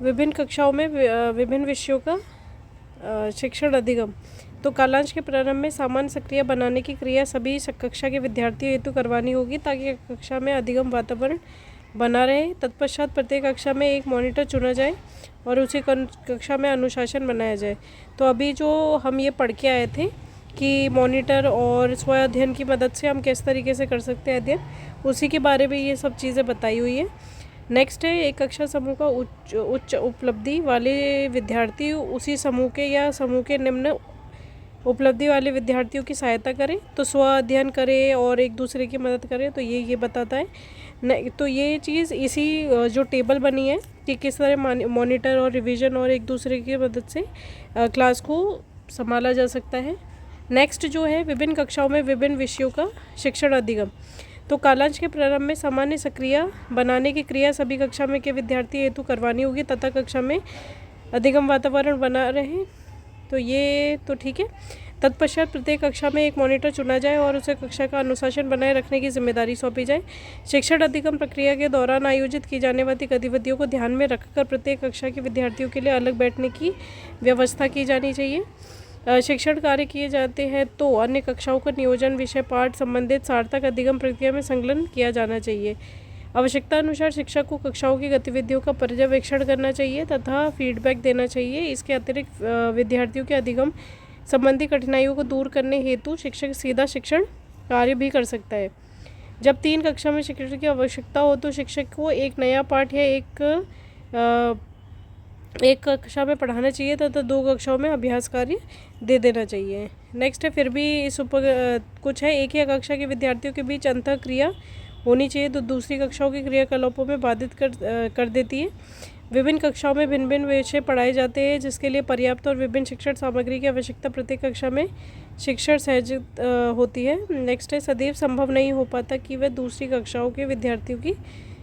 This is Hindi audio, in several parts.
विभिन्न कक्षाओं में विभिन्न विषयों का शिक्षण अधिगम। तो कालांश के प्रारंभ में सामान्य सक्रिय बनाने की क्रिया सभी कक्षा के विद्यार्थियों हेतु करवानी होगी ताकि कक्षा में अधिगम वातावरण बना रहे। तत्पश्चात प्रत्येक कक्षा में एक मॉनिटर चुना जाए और उसी कक्षा में अनुशासन बनाया जाए। तो अभी जो हम ये पढ़ के आए थे कि मॉनिटर और स्व अध्ययन की मदद से हम किस तरीके से कर सकते हैं अध्ययन, उसी के बारे में ये सब चीज़ें बताई हुई है। नेक्स्ट है, एक कक्षा समूह का उच्च उपलब्धि वाले विद्यार्थी उसी समूह के या समूह के निम्न उपलब्धि वाले विद्यार्थियों की सहायता करें। तो स्व अध्ययन करें और एक दूसरे की मदद करें, तो ये बताता है। तो ये चीज़ इसी जो टेबल बनी है कि किस तरह मॉनिटर और रिवीजन और एक दूसरे की मदद से क्लास को संभाला जा सकता है। नेक्स्ट जो है, विभिन्न कक्षाओं में विभिन्न विषयों का शिक्षण अधिगम। तो कालांश के प्रारंभ में सामान्य सक्रिय बनाने की क्रिया सभी कक्षा में के विद्यार्थी हेतु करवानी होगी तथा कक्षा में अधिगम वातावरण बना रहे। तो ये तो ठीक है। तत्पश्चात प्रत्येक कक्षा में एक मॉनिटर चुना जाए और उसे कक्षा का अनुशासन बनाए रखने की जिम्मेदारी सौंपी जाए। शिक्षण अधिगम प्रक्रिया के दौरान आयोजित की जाने वाली गतिविधियों को ध्यान में रखकर प्रत्येक कक्षा के विद्यार्थियों के लिए अलग बैठने की व्यवस्था की जानी चाहिए। शिक्षण कार्य किए जाते हैं तो अन्य कक्षाओं का नियोजन विषय पाठ संबंधित सार्थक अधिगम प्रक्रिया में संलग्न किया जाना चाहिए। आवश्यकता अनुसार शिक्षक को कक्षाओं की गतिविधियों का पर्यवेक्षण करना चाहिए तथा फीडबैक देना चाहिए। इसके अतिरिक्त विद्यार्थियों के अधिगम संबंधी कठिनाइयों को दूर करने हेतु शिक्षक सीधा शिक्षण कार्य भी कर सकता है। जब 3 कक्षा में शिक्षक की आवश्यकता हो तो शिक्षक को एक नया पाठ या एक कक्षा में पढ़ाना चाहिए तथा 2 कक्षाओं में अभ्यास कार्य दे देना चाहिए। नेक्स्ट है, फिर भी इस ऊपर कुछ है, एक ही कक्षा के विद्यार्थियों के बीच अंतर क्रिया होनी चाहिए तो दूसरी कक्षाओं के क्रियाकलापों में बाधित कर देती है। विभिन्न कक्षाओं में भिन्न भिन्न विषय पढ़ाए जाते हैं जिसके लिए पर्याप्त और विभिन्न शिक्षण सामग्री की आवश्यकता प्रत्येक कक्षा में शिक्षण सहज होती है। नेक्स्ट है, सदैव संभव नहीं हो पाता कि वह दूसरी कक्षाओं के विद्यार्थियों की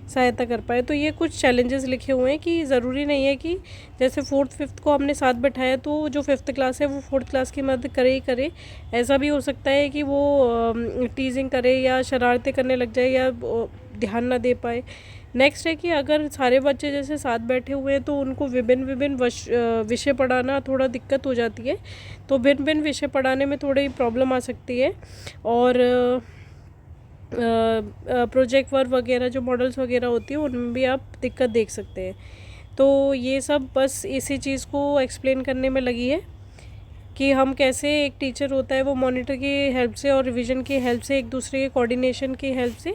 सहायता कर पाए। तो ये कुछ चैलेंजेस लिखे हुए हैं कि ज़रूरी नहीं है कि जैसे 4th 5th को हमने साथ बैठाया तो जो 5th क्लास है वो 4th क्लास की मदद करे ही करे। ऐसा भी हो सकता है कि वो टीजिंग करे या शरारतें करने लग जाए या ध्यान ना दे पाए। नेक्स्ट है कि अगर सारे बच्चे जैसे साथ बैठे हुए हैं तो उनको विभिन्न विभिन्न विषय पढ़ाना थोड़ा दिक्कत हो जाती है। तो भिन्न भिन्न विषय पढ़ाने में थोड़ी प्रॉब्लम आ सकती है। और प्रोजेक्ट वर्क वगैरह जो मॉडल्स वगैरह होती है उनमें भी आप दिक्कत देख सकते हैं। तो ये सब बस इसी चीज़ को एक्सप्लेन करने में लगी है कि हम कैसे, एक टीचर होता है वो मॉनिटर की हेल्प से और रिवीजन की हेल्प से, एक दूसरे के कोऑर्डिनेशन की हेल्प से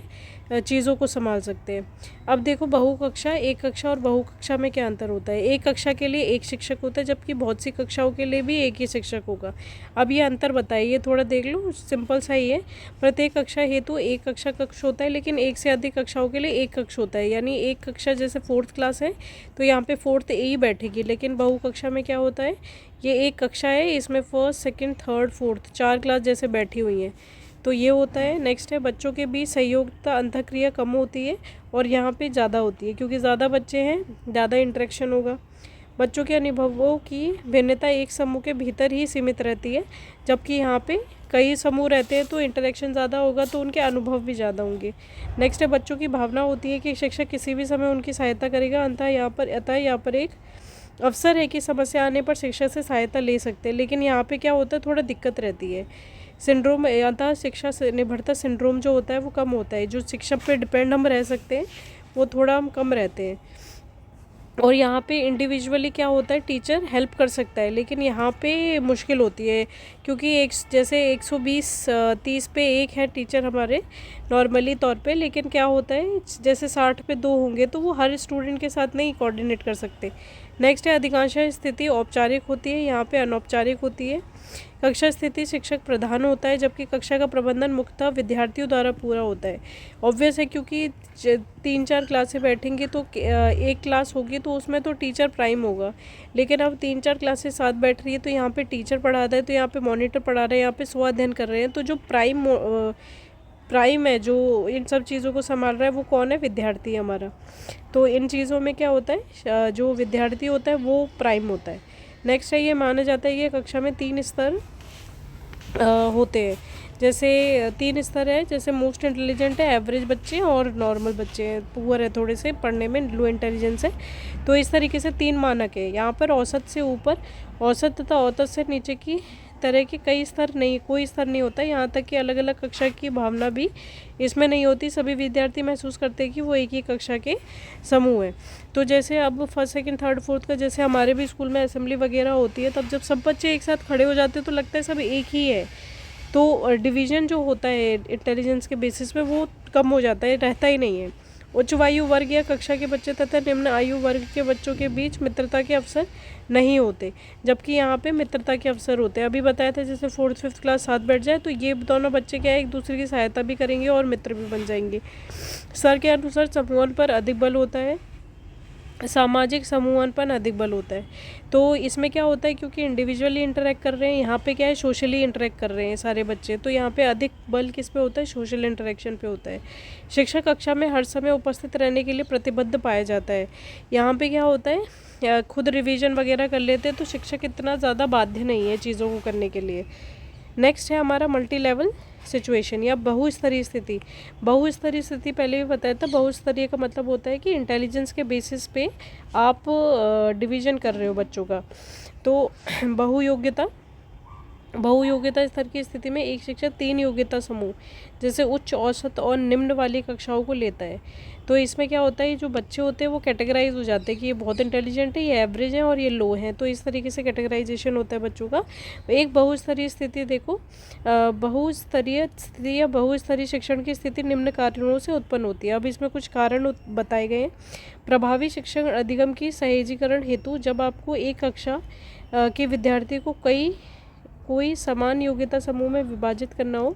चीज़ों को संभाल सकते हैं। अब देखो, बहुकक्षा, एक कक्षा और बहुकक्षा में क्या अंतर होता है। एक कक्षा के लिए एक शिक्षक होता है जबकि बहुत सी कक्षाओं के लिए भी एक ही शिक्षक होगा। अब ये अंतर बताइए, थोड़ा देख लो, सिंपल सा ही है। प्रत्येक कक्षा हेतु एक कक्ष होता है लेकिन एक से अधिक कक्षाओं के लिए एक कक्ष होता है। यानी एक कक्षा जैसे 4th क्लास है तो यहाँ पे 4th A ही बैठेगी। लेकिन बहुकक्षा में क्या होता है, ये एक कक्षा है, इसमें 1st 2nd 3rd 4th 4 class जैसे बैठी हुई हैं। तो ये होता है। नेक्स्ट है, बच्चों के बीच सहयोगिता अंतःक्रिया कम होती है और यहाँ पे ज़्यादा होती है क्योंकि ज़्यादा बच्चे हैं, ज़्यादा इंटरेक्शन होगा। बच्चों के अनुभवों की भिन्नता एक समूह के भीतर ही सीमित रहती है जबकि यहाँ पे कई समूह रहते हैं तो इंटरेक्शन ज़्यादा होगा तो उनके अनुभव भी ज़्यादा होंगे। नेक्स्ट है, बच्चों की भावना होती है कि शिक्षक किसी भी समय उनकी सहायता करेगा। अतः यहाँ पर एक अवसर है कि समस्या आने पर शिक्षक से सहायता ले सकते हैं। लेकिन यहाँ पे क्या होता है, थोड़ा दिक्कत रहती है। सिंड्रोम, अतः शिक्षा से निर्भरता सिंड्रोम जो होता है वो कम होता है। जो शिक्षक पे डिपेंड हम रह सकते हैं वो थोड़ा हम कम रहते हैं। और यहाँ पे इंडिविजुअली क्या होता है, टीचर हेल्प कर सकता है लेकिन यहाँ पे मुश्किल होती है क्योंकि एक जैसे 120-30 पे एक है टीचर हमारे नॉर्मली तौर पे, लेकिन क्या होता है जैसे 60 पे 2 होंगे तो वो हर स्टूडेंट के साथ नहीं कोऑर्डिनेट कर सकते। नेक्स्ट है, अधिकांश स्थिति औपचारिक होती है, यहाँ पे अनौपचारिक होती है। कक्षा स्थिति शिक्षक प्रधान होता है जबकि कक्षा का प्रबंधन मुख्यतः विद्यार्थियों द्वारा पूरा होता है। ऑब्वियस है क्योंकि 3-4 क्लासें बैठेंगी तो एक क्लास होगी तो उसमें तो टीचर प्राइम होगा। लेकिन अब 3-4 क्लासें साथ बैठ रही है तो यहाँ पे टीचर पढ़ा रहा है, तो यहाँ पे मॉनिटर पढ़ा रहे हैं, यहाँ पे स्व अध्ययन कर रहे हैं। तो जो प्राइम है, जो इन सब चीज़ों को संभाल रहा है वो कौन है, विद्यार्थी है हमारा। तो इन चीज़ों में क्या होता है, जो विद्यार्थी होता है वो प्राइम होता है। नेक्स्ट है, ये माना जाता है कि कक्षा में 3 स्तर होते हैं जैसे 3 स्तर है, जैसे मोस्ट इंटेलिजेंट है, एवरेज बच्चे और नॉर्मल बच्चे हैं, पुअर है थोड़े से पढ़ने में, लो इंटेलिजेंस है। तो इस तरीके से 3 मानक है यहाँ पर। औसत से ऊपर, औसत तथा औसत से नीचे की तरह के कई स्तर नहीं, कोई स्तर नहीं होता। यहाँ तक कि अलग अलग कक्षा की भावना भी इसमें नहीं होती। सभी विद्यार्थी महसूस करते हैं कि वो एक ही कक्षा के समूह हैं। तो जैसे अब फर्स्ट सेकंड थर्ड फोर्थ का जैसे हमारे भी स्कूल में असेंबली वगैरह होती है, तब जब सब बच्चे एक साथ खड़े हो जाते हैं तो लगता है सब एक ही है। तो डिवीज़न जो होता है इंटेलिजेंस के बेसिस पे वो कम हो जाता है, रहता ही नहीं है। उच्च आयु वर्ग या कक्षा के बच्चे तथा निम्न आयु वर्ग के बच्चों के बीच मित्रता के अवसर नहीं होते, जबकि यहाँ पे मित्रता के अवसर होते हैं। अभी बताया था जैसे 4th 5th क्लास साथ बैठ जाए तो ये दोनों बच्चे क्या है, एक दूसरे की सहायता भी करेंगे और मित्र भी बन जाएंगे। सर के अनुसार समूहन पर अधिक बल होता है, सामाजिक समूहन अधिक बल होता है। तो इसमें क्या होता है, क्योंकि इंडिविजुअली इंटरेक्ट कर रहे हैं, यहाँ पे क्या है सोशली इंटरेक्ट कर रहे हैं सारे बच्चे, तो यहाँ पे अधिक बल किस पे होता है, सोशल इंटरेक्शन पे होता है। शिक्षक कक्षा में हर समय उपस्थित रहने के लिए प्रतिबद्ध पाया जाता है। यहाँ पे क्या होता है, खुद रिवीजन वगैरह कर लेते हैं तो शिक्षक इतना ज़्यादा बाध्य नहीं है चीज़ों को करने के लिए। नेक्स्ट है हमारा मल्टी लेवल सिचुएशन या बहुस्तरीय स्थिति। बहुस्तरीय स्थिति पहले भी बताया था। बहुस्तरीय का मतलब होता है कि इंटेलिजेंस के बेसिस पे आप डिवीज़न कर रहे हो बच्चों का। तो बहुयोग्यता स्तर की स्थिति में एक शिक्षक 3 योग्यता समूह जैसे उच्च, औसत और निम्न वाली कक्षाओं को लेता है। तो इसमें क्या होता है, जो बच्चे होते हैं वो कैटेगराइज हो जाते हैं कि ये बहुत इंटेलिजेंट है, ये एवरेज है और ये लो है। तो इस तरीके से कैटेगराइजेशन होता है बच्चों का। एक बहुस्तरीय स्थिति देखो, बहुस्तरीय स्थिति या बहुस्तरीय शिक्षण की स्थिति निम्न कारणों से उत्पन्न होती है। अब इसमें कुछ कारण बताए गए हैं। प्रभावी शिक्षण अधिगम की सहेजीकरण हेतु जब आपको एक कक्षा के विद्यार्थी को कोई समान योग्यता समूह में विभाजित करना हो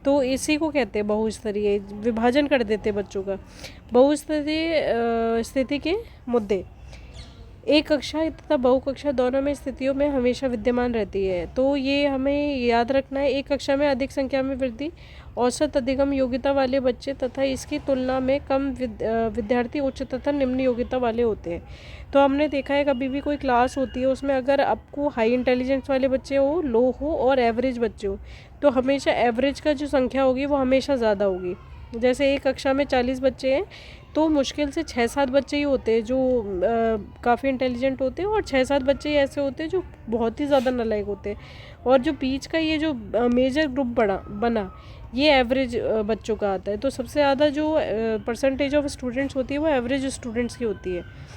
तो इसी को कहते हैं बहुस्तरीय, विभाजन कर देते बच्चों का। बहुस्तरीय स्थिति के मुद्दे, एक कक्षा तथा बहुकक्षा दोनों में स्थितियों में हमेशा विद्यमान रहती है। तो ये हमें याद रखना है। एक कक्षा में अधिक संख्या में वृद्धि, औसत अधिगम योग्यता वाले बच्चे तथा इसकी तुलना में कम विद्यार्थी उच्च तथा निम्न योग्यता वाले होते हैं। तो हमने देखा है कभी भी कोई क्लास होती है उसमें अगर आपको हाई इंटेलिजेंस वाले बच्चे हो, लो हो और एवरेज बच्चे हो, तो हमेशा एवरेज का जो संख्या होगी वो हमेशा ज़्यादा होगी। जैसे एक कक्षा में 40 बच्चे हैं तो मुश्किल से 6-7 बच्चे ही होते हैं जो काफ़ी इंटेलिजेंट होते हैं और 6-7 बच्चे ही ऐसे होते हैं जो बहुत ही ज़्यादा नालायक होते हैं। और जो बीच का ये जो मेजर ग्रुप बना ये एवरेज बच्चों का आता है। तो सबसे ज़्यादा जो परसेंटेज ऑफ स्टूडेंट्स होती है वो एवरेज स्टूडेंट्स की होती है।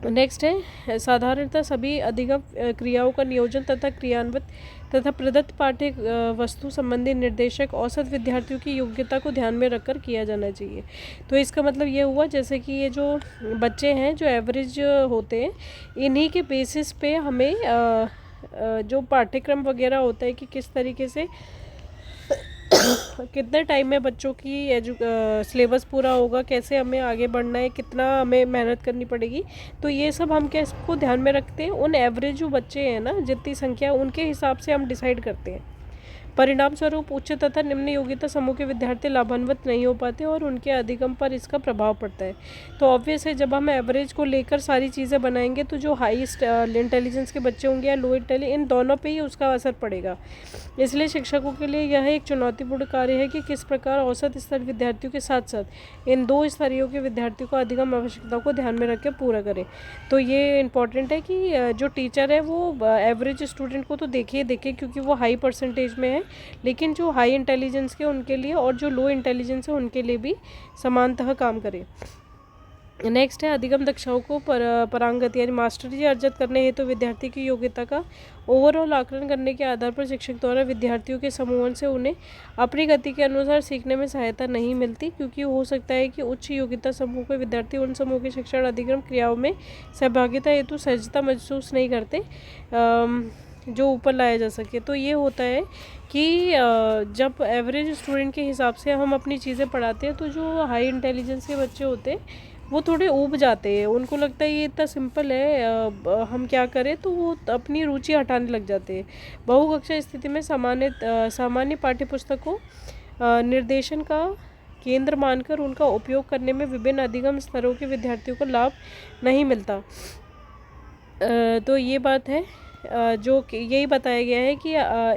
नेक्स्ट है साधारणतः सभी अधिगम क्रियाओं का नियोजन तथा क्रियान्वित तथा प्रदत्त पाठ्य वस्तु संबंधी निर्देशक औसत विद्यार्थियों की योग्यता को ध्यान में रखकर किया जाना चाहिए। तो इसका मतलब ये हुआ जैसे कि ये जो बच्चे हैं जो एवरेज होते हैं, इन्हीं के बेसिस पे हमें जो पाठ्यक्रम वगैरह होता है कि किस तरीके से कितने टाइम में बच्चों की सिलेबस पूरा होगा, कैसे हमें आगे बढ़ना है, कितना हमें मेहनत करनी पड़ेगी, तो ये सब हम क्या इसको ध्यान में रखते हैं। उन एवरेज जो बच्चे हैं ना, जितनी संख्या उनके हिसाब से हम डिसाइड करते हैं। परिणाम स्वरूप उच्च तथा निम्न योग्यता समूह के विद्यार्थी लाभान्वित नहीं हो पाते और उनके अधिगम पर इसका प्रभाव पड़ता है। तो ऑब्वियस है जब हम एवरेज को लेकर सारी चीज़ें बनाएंगे तो जो हाईएस्ट इंटेलिजेंस के बच्चे होंगे या लो इंटेलिजेंस, इन दोनों पे ही उसका असर पड़ेगा। इसलिए शिक्षकों के लिए यह एक चुनौतीपूर्ण कार्य है कि किस प्रकार औसत स्तर विद्यार्थियों के साथ साथ इन 2 स्तरीयों के विद्यार्थियों को अधिगम आवश्यकताओं को ध्यान में रख के पूरा करें। तो ये इम्पॉर्टेंट है कि जो टीचर है वो एवरेज स्टूडेंट को तो देखे क्योंकि वो हाई परसेंटेज में है, लेकिन जो हाई इंटेलिजेंस के उनके लिए और जो लो इंटेलिजेंस है उनके लिए भी समानतः काम करें। नेक्स्ट है अधिगम दक्षाओं को परांगति यानी मास्टरी अर्जित करने हेतु विद्यार्थी की योग्यता का ओवरऑल आकलन करने के आधार पर शिक्षक द्वारा विद्यार्थियों के समूहन से उन्हें अपनी गति के अनुसार सीखने में सहायता नहीं मिलती, क्योंकि हो सकता है कि उच्च योग्यता समूह के विद्यार्थी उन समूह के शिक्षण अधिगम क्रियाओं में सहभागिता हेतु सहजता महसूस नहीं करते जो ऊपर लाया जा सके। तो ये होता है कि जब एवरेज स्टूडेंट के हिसाब से हम अपनी चीज़ें पढ़ाते हैं तो जो हाई इंटेलिजेंस के बच्चे होते हैं वो थोड़े ऊब जाते हैं, उनको लगता है ये इतना सिंपल है हम क्या करें, तो वो अपनी रुचि हटाने लग जाते हैं। बहुकक्षा स्थिति में सामान्य पाठ्यपुस्तक को निर्देशन का केंद्र मानकर उनका उपयोग करने में विभिन्न अधिगम स्तरों के विद्यार्थियों को लाभ नहीं मिलता। तो ये बात है। जो कि यही बताया गया है कि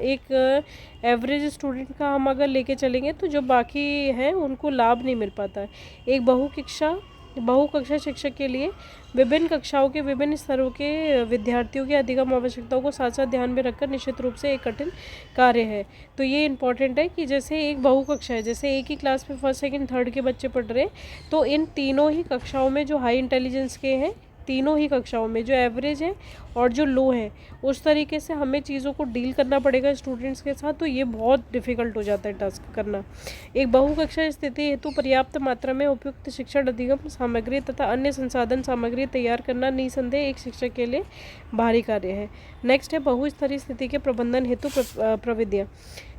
एक एवरेज स्टूडेंट का हम अगर लेके चलेंगे तो जो बाकी हैं उनको लाभ नहीं मिल पाता है। एक बहुकक्षा शिक्षक के लिए विभिन्न कक्षाओं के विभिन्न स्तरों के विद्यार्थियों की अधिगम आवश्यकताओं को साथ साथ ध्यान में रखकर निश्चित रूप से एक कठिन कार्य है। तो ये इम्पॉर्टेंट है कि जैसे एक बहुकक्षा है, जैसे एक ही क्लास में फर्स्ट सेकंड थर्ड के बच्चे पढ़ रहे हैं, तो इन तीनों ही कक्षाओं में जो हाई इंटेलिजेंस के हैं, तीनों ही कक्षाओं में जो एवरेज है और जो लो है, उस तरीके से हमें चीज़ों को डील करना पड़ेगा स्टूडेंट्स के साथ। तो ये बहुत डिफ़िकल्ट हो जाता है टास्क करना। एक बहुकक्षा स्थिति हेतु पर्याप्त मात्रा में उपयुक्त शिक्षण अधिगम सामग्री तथा अन्य संसाधन सामग्री तैयार करना निसंदेह एक शिक्षक के लिए भारी कार्य है। नेक्स्ट है बहुस्तरीय स्थिति के प्रबंधन हेतु प्रविधियाँ।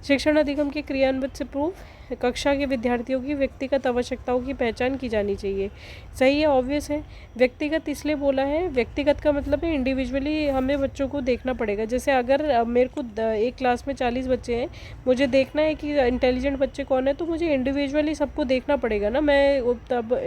शिक्षण अधिगम के क्रियान्वित से पूर्व कक्षा के विद्यार्थियों की व्यक्तिगत आवश्यकताओं की पहचान की जानी चाहिए। सही है, ऑब्वियस है। व्यक्तिगत इसलिए बोला है, व्यक्तिगत का मतलब है इंडिविजुअली हमें बच्चों को देखना पड़ेगा। जैसे अगर मेरे को एक क्लास में 40 बच्चे हैं, मुझे देखना है कि इंटेलिजेंट बच्चे कौन है, तो मुझे इंडिविजुअली सबको देखना पड़ेगा ना। मैं तब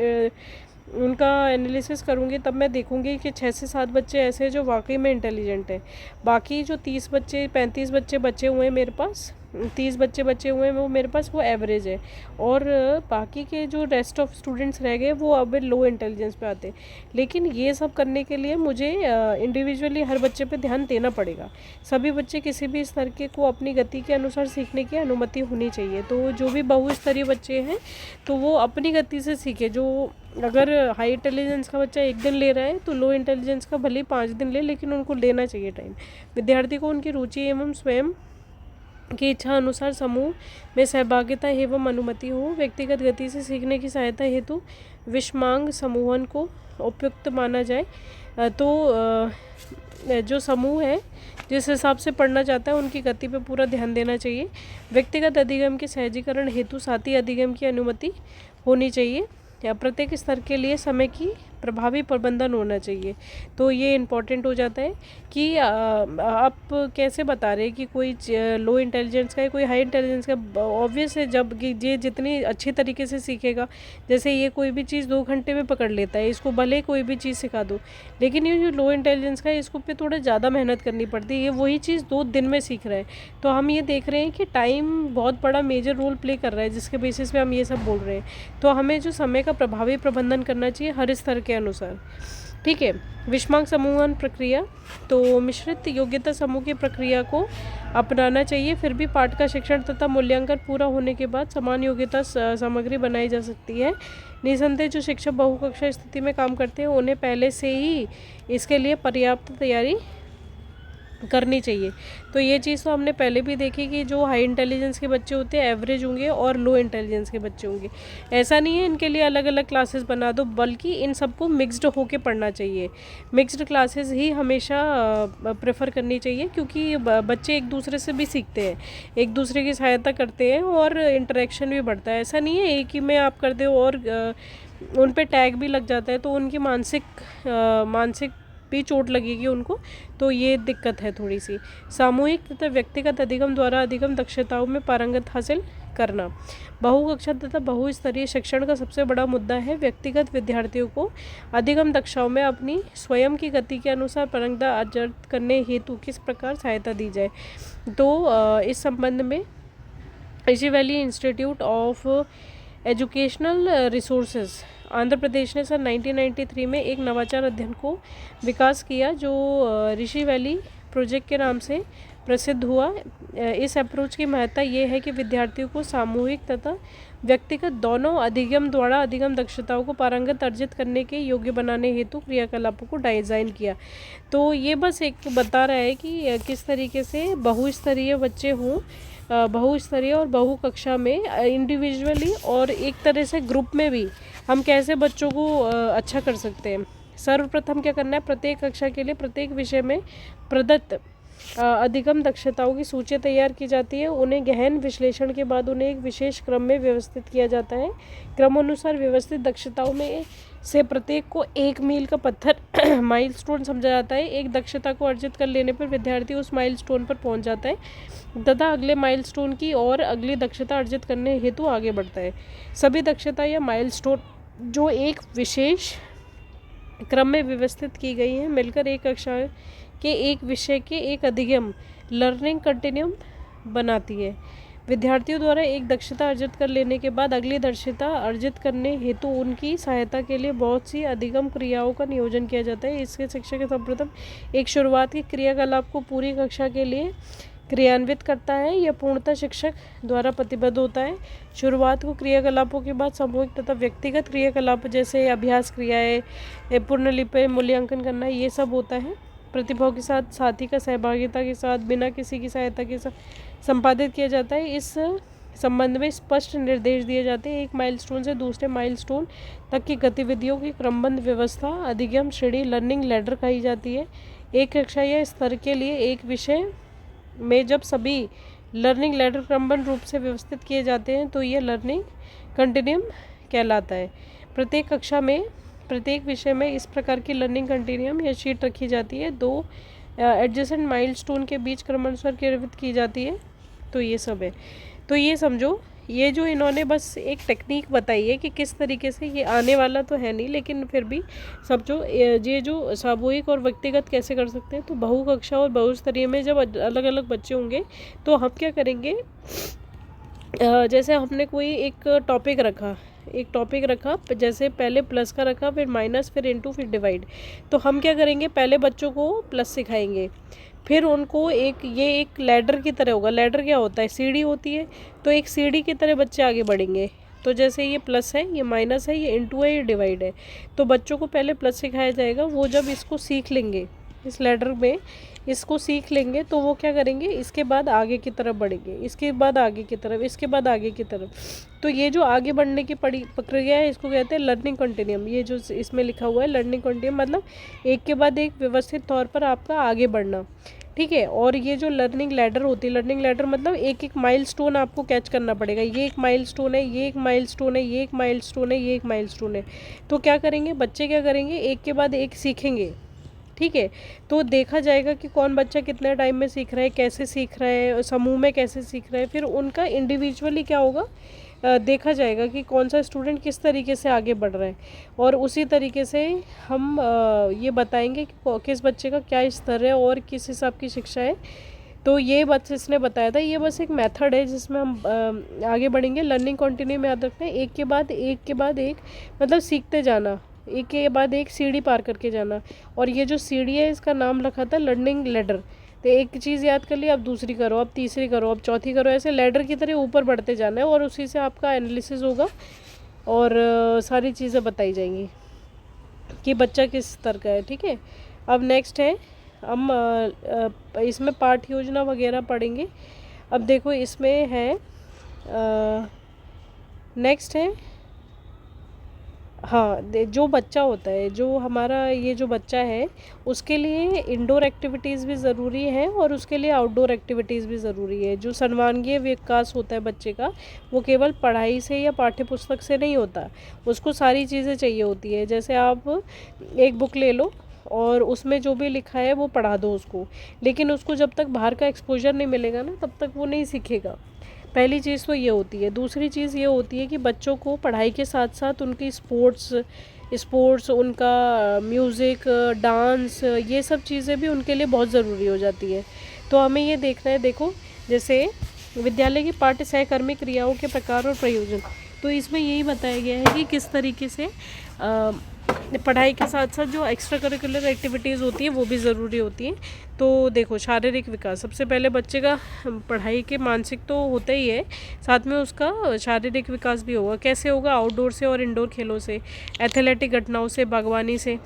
उनका एनालिसिस करूँगी, तब मैं देखूँगी कि 6 से 7 बच्चे ऐसे हैं जो वाकई में इंटेलिजेंट हैं। बाकी जो 30 बच्चे 35 बच्चे बचे हुए हैं मेरे पास, 30 बच्चे बचे हुए हैं वो मेरे पास वो एवरेज है, और बाकी के जो रेस्ट ऑफ स्टूडेंट्स रह गए वो अब लो इंटेलिजेंस पे आते हैं। लेकिन ये सब करने के लिए मुझे इंडिविजुअली हर बच्चे पे ध्यान देना पड़ेगा। सभी बच्चे किसी भी स्तर के को अपनी गति के अनुसार सीखने की अनुमति होनी चाहिए। तो जो भी बहुस्तरीय बच्चे हैं तो वो अपनी गति से सीखे। जो अगर हाई इंटेलिजेंस का बच्चा 1 दिन ले रहा है तो लो इंटेलिजेंस का भले ही 5 दिन ले, लेकिन उनको लेना चाहिए टाइम। विद्यार्थी को उनकी रुचि एवं स्वयं की इच्छा अनुसार समूह में सहभागिता एवं अनुमति हो। व्यक्तिगत गति से सीखने की सहायता हेतु विषमांग समूहन को उपयुक्त माना जाए। जो समूह है जिस हिसाब से पढ़ना चाहता है उनकी गति पे पूरा ध्यान देना चाहिए। व्यक्तिगत अधिगम के सहजीकरण हेतु साथी अधिगम की अनुमति होनी चाहिए। या प्रत्येक स्तर के लिए समय की प्रभावी प्रबंधन होना चाहिए। तो ये इम्पॉर्टेंट हो जाता है कि आप कैसे बता रहे हैं कि कोई लो इंटेलिजेंस का है, कोई हाई इंटेलिजेंस का। ऑब्वियस है, जब ये जितनी अच्छी तरीके से सीखेगा, जैसे ये कोई भी चीज़ 2 घंटे में पकड़ लेता है, इसको भले कोई भी चीज़ सिखा दो, लेकिन ये जो लो इंटेलिजेंस का है इसको पे थोड़ा ज़्यादा मेहनत करनी पड़ती है। ये वही चीज़ 2 दिन में सीख रहा है। तो हम ये देख रहे हैं कि टाइम बहुत बड़ा मेजर रोल प्ले कर रहा है, जिसके बेसिस पे हम ये सब बोल रहे हैं। तो हमें जो समय का प्रभावी प्रबंधन करना चाहिए हर स्तर के अनुसार। ठीक है। विषमांग समूहन प्रक्रिया, तो मिश्रित योग्यता समूह की प्रक्रिया को अपनाना चाहिए। फिर भी पाठ का शिक्षण तथा मूल्यांकन पूरा होने के बाद समान योग्यता सामग्री बनाई जा सकती है। निसंदेह जो शिक्षक बहुकक्षा स्थिति में काम करते हैं उन्हें पहले से ही इसके लिए पर्याप्त तैयारी करनी चाहिए। तो ये चीज़ तो हमने पहले भी देखी कि जो हाई इंटेलिजेंस के बच्चे होते हैं एवरेज होंगे और लो इंटेलिजेंस के बच्चे होंगे। ऐसा नहीं है इनके लिए अलग अलग क्लासेस बना दो, बल्कि इन सबको मिक्स्ड होके पढ़ना चाहिए। मिक्स्ड क्लासेस ही हमेशा प्रेफर करनी चाहिए, क्योंकि बच्चे एक दूसरे से भी सीखते हैं, एक दूसरे की सहायता करते हैं और इंटरेक्शन भी बढ़ता है। ऐसा नहीं है एक ही में आप कर दो और उन पे टैग भी लग जाता है तो उनकी मानसिक भी चोट लगेगी उनको। तो ये दिक्कत है थोड़ी सी। सामूहिक तथा व्यक्तिगत अधिगम द्वारा अधिगम दक्षताओं में पारंगत हासिल करना। बहुकक्षा तथा बहुस्तरीय शिक्षण का सबसे बड़ा मुद्दा है व्यक्तिगत विद्यार्थियों को अधिगम दक्षाओं में अपनी स्वयं की गति के अनुसार पारंगता अर्जित करने हेतु किस प्रकार सहायता दी जाए। तो इस संबंध में Rishi valley institute of educational resources Andhra Pradesh ने सन 1993 में एक नवाचार अध्ययन को विकास किया, जो ऋषि वैली प्रोजेक्ट के नाम से प्रसिद्ध हुआ। इस अप्रोच की महत्ता ये है कि विद्यार्थियों को सामूहिक तथा व्यक्तिगत दोनों अधिगम द्वारा अधिगम दक्षताओं को पारंगत अर्जित करने के योग्य बनाने हेतु क्रियाकलापों को डिज़ाइन किया। तो ये बस एक बता रहा है कि किस तरीके से बहुस्तरीय बच्चे हों, बहुस्तरीय और बहुकक्षा में इंडिविजुअली और एक तरह से ग्रुप में भी हम कैसे बच्चों को अच्छा कर सकते हैं। सर्वप्रथम क्या करना है, प्रत्येक कक्षा के लिए प्रत्येक विषय में प्रदत्त अधिगम दक्षताओं की सूची तैयार की जाती है। उन्हें गहन विश्लेषण के बाद उन्हें एक विशेष क्रम में व्यवस्थित किया जाता है। क्रमानुसार व्यवस्थित दक्षताओं में से प्रत्येक को एक मील का पत्थर माइलस्टोन समझा जाता है। एक दक्षता को अर्जित कर लेने पर विद्यार्थी उस माइलस्टोन पर पहुंच जाता है तथा अगले माइलस्टोन की और अगली दक्षता अर्जित करने हेतु आगे बढ़ता है। सभी दक्षता या माइलस्टोन जो एक विशेष क्रम में व्यवस्थित की गई हैं मिलकर एक कक्षा के एक विषय के एक अधिगम लर्निंग कंटिन्यूम बनाती है। विद्यार्थियों द्वारा एक दक्षता अर्जित कर लेने के बाद अगली दक्षता अर्जित करने हेतु उनकी सहायता के लिए बहुत सी अधिगम क्रियाओं का नियोजन किया जाता है। इसके शिक्षक सर्वप्रथम एक शुरुआत के क्रियाकलाप को पूरी कक्षा के लिए क्रियान्वित करता है। यह पूर्णतः शिक्षक द्वारा प्रतिबद्ध होता है। शुरुआत को क्रियाकलापों के बाद सामूहिक तथा व्यक्तिगत क्रियाकलाप जैसे अभ्यास क्रियाएं, पुनर्लिपि, मूल्यांकन करना, ये सब होता है। प्रतिभाओं के साथ साथी का सहभागिता के साथ बिना किसी की सहायता के साथ संपादित किया जाता है। इस संबंध में स्पष्ट निर्देश दिए जाते हैं। एक माइलस्टोन से दूसरे माइलस्टोन तक की गतिविधियों की क्रमबद्ध व्यवस्था अधिगम श्रेणी लर्निंग लैडर कही जाती है। एक कक्षा या स्तर के लिए एक विषय में जब सभी लर्निंग लैडर क्रमबद्ध रूप से व्यवस्थित किए जाते हैं तो यह लर्निंग कंटिन्यूम कहलाता है। प्रत्येक कक्षा में प्रत्येक विषय में इस प्रकार की लर्निंग कंटिन्यूम या शीट रखी जाती है। दो एडजेसेंट माइलस्टोन के बीच क्रमानुसार क्रियान्वित की जाती है। तो ये सब है। तो ये समझो, ये जो इन्होंने बस एक टेक्निक बताई है कि किस तरीके से, ये आने वाला तो है नहीं लेकिन फिर भी समझो ये जो सामूहिक और व्यक्तिगत कैसे कर सकते हैं। तो बहुकक्षा और बहुस्तरीय में जब अलग अलग बच्चे होंगे तो हम क्या करेंगे, जैसे हमने कोई एक टॉपिक रखा, जैसे पहले प्लस का रखा, फिर माइनस, फिर इनटू, फिर डिवाइड। तो हम क्या करेंगे, पहले बच्चों को प्लस सिखाएंगे, फिर उनको ये एक लैडर की तरह होगा। लैडर क्या होता है, सीढ़ी होती है। तो एक सीढ़ी की तरह बच्चे आगे बढ़ेंगे। तो जैसे ये प्लस है, ये माइनस है, ये इनटू है, ये डिवाइड है। तो बच्चों को पहले प्लस सिखाया जाएगा। वो जब इसको सीख लेंगे, इस लैडर में इसको सीख लेंगे तो वो क्या करेंगे, इसके बाद आगे की तरफ बढ़ेंगे, इसके बाद आगे की तरफ, इसके बाद आगे की तरफ। तो ये जो आगे बढ़ने की प्रक्रिया है इसको कहते हैं लर्निंग कंटिन्यूम। ये जो इसमें लिखा हुआ है लर्निंग कंटिन्यूम मतलब एक के बाद एक व्यवस्थित तौर पर आपका आगे बढ़ना, ठीक है। और ये जो लर्निंग लैडर होती है, लर्निंग लैडर मतलब एक एक माइलस्टोन आपको कैच करना पड़ेगा। ये एक माइलस्टोन है, ये एक माइलस्टोन है, ये एक माइलस्टोन है, ये एक माइलस्टोन है। तो क्या करेंगे बच्चे, क्या करेंगे, एक के बाद एक सीखेंगे, ठीक है। तो देखा जाएगा कि कौन बच्चा कितने टाइम में सीख रहा है, कैसे सीख रहा है, समूह में कैसे सीख रहा है। फिर उनका इंडिविजुअली क्या होगा, देखा जाएगा कि कौन सा स्टूडेंट किस तरीके से आगे बढ़ रहा है। और उसी तरीके से हम ये बताएंगे कि किस बच्चे का क्या स्तर है और किस हिसाब की शिक्षा है। तो ये बस इसने बताया था, ये बस एक मेथड है जिसमें हम आगे बढ़ेंगे। लर्निंग कंटिन्यू में याद रखना है, एक के बाद एक मतलब सीखते जाना, एक के बाद एक सीढ़ी पार करके जाना। और ये जो सीढ़ी है इसका नाम रखा था लर्निंग लैडर। तो एक चीज़ याद कर ली, अब दूसरी करो, अब तीसरी करो, अब चौथी करो, ऐसे लैडर की तरह ऊपर बढ़ते जाना है। और उसी से आपका एनालिसिस होगा और सारी चीज़ें बताई जाएंगी कि बच्चा किस स्तर का है, ठीक है। अब नेक्स्ट है, हम इसमें पाठ योजना वगैरह पढ़ेंगे। अब देखो इसमें है, नेक्स्ट है, हाँ, जो बच्चा होता है, जो हमारा ये जो बच्चा है उसके लिए इंडोर एक्टिविटीज़ भी ज़रूरी है और उसके लिए आउटडोर एक्टिविटीज़ भी ज़रूरी है। जो सर्वांगीण विकास होता है बच्चे का, वो केवल पढ़ाई से या पाठ्य पुस्तक से नहीं होता, उसको सारी चीज़ें चाहिए होती है। जैसे आप एक बुक ले लो और उसमें जो भी लिखा है वो पढ़ा दो उसको, लेकिन उसको जब तक बाहर का एक्सपोजर नहीं मिलेगा ना तब तक वो नहीं सीखेगा। पहली चीज़ तो ये होती है। दूसरी चीज़ ये होती है कि बच्चों को पढ़ाई के साथ साथ उनकी स्पोर्ट्स, उनका म्यूज़िक, डांस, ये सब चीज़ें भी उनके लिए बहुत ज़रूरी हो जाती है। तो हमें ये देखना है, देखो जैसे विद्यालय की पाठ्य सहकर्मी क्रियाओं के प्रकार और प्रयोजन, तो इसमें यही बताया गया है कि किस तरीके से पढ़ाई के साथ साथ जो एक्स्ट्रा करिकुलर एक्टिविटीज़ होती हैं वो भी ज़रूरी होती हैं। तो देखो, शारीरिक विकास, सबसे पहले बच्चे का पढ़ाई के मानसिक तो होता ही है, साथ में उसका शारीरिक विकास भी होगा। कैसे होगा, आउटडोर से और इंडोर खेलों से, एथलेटिक घटनाओं से, बागवानी से।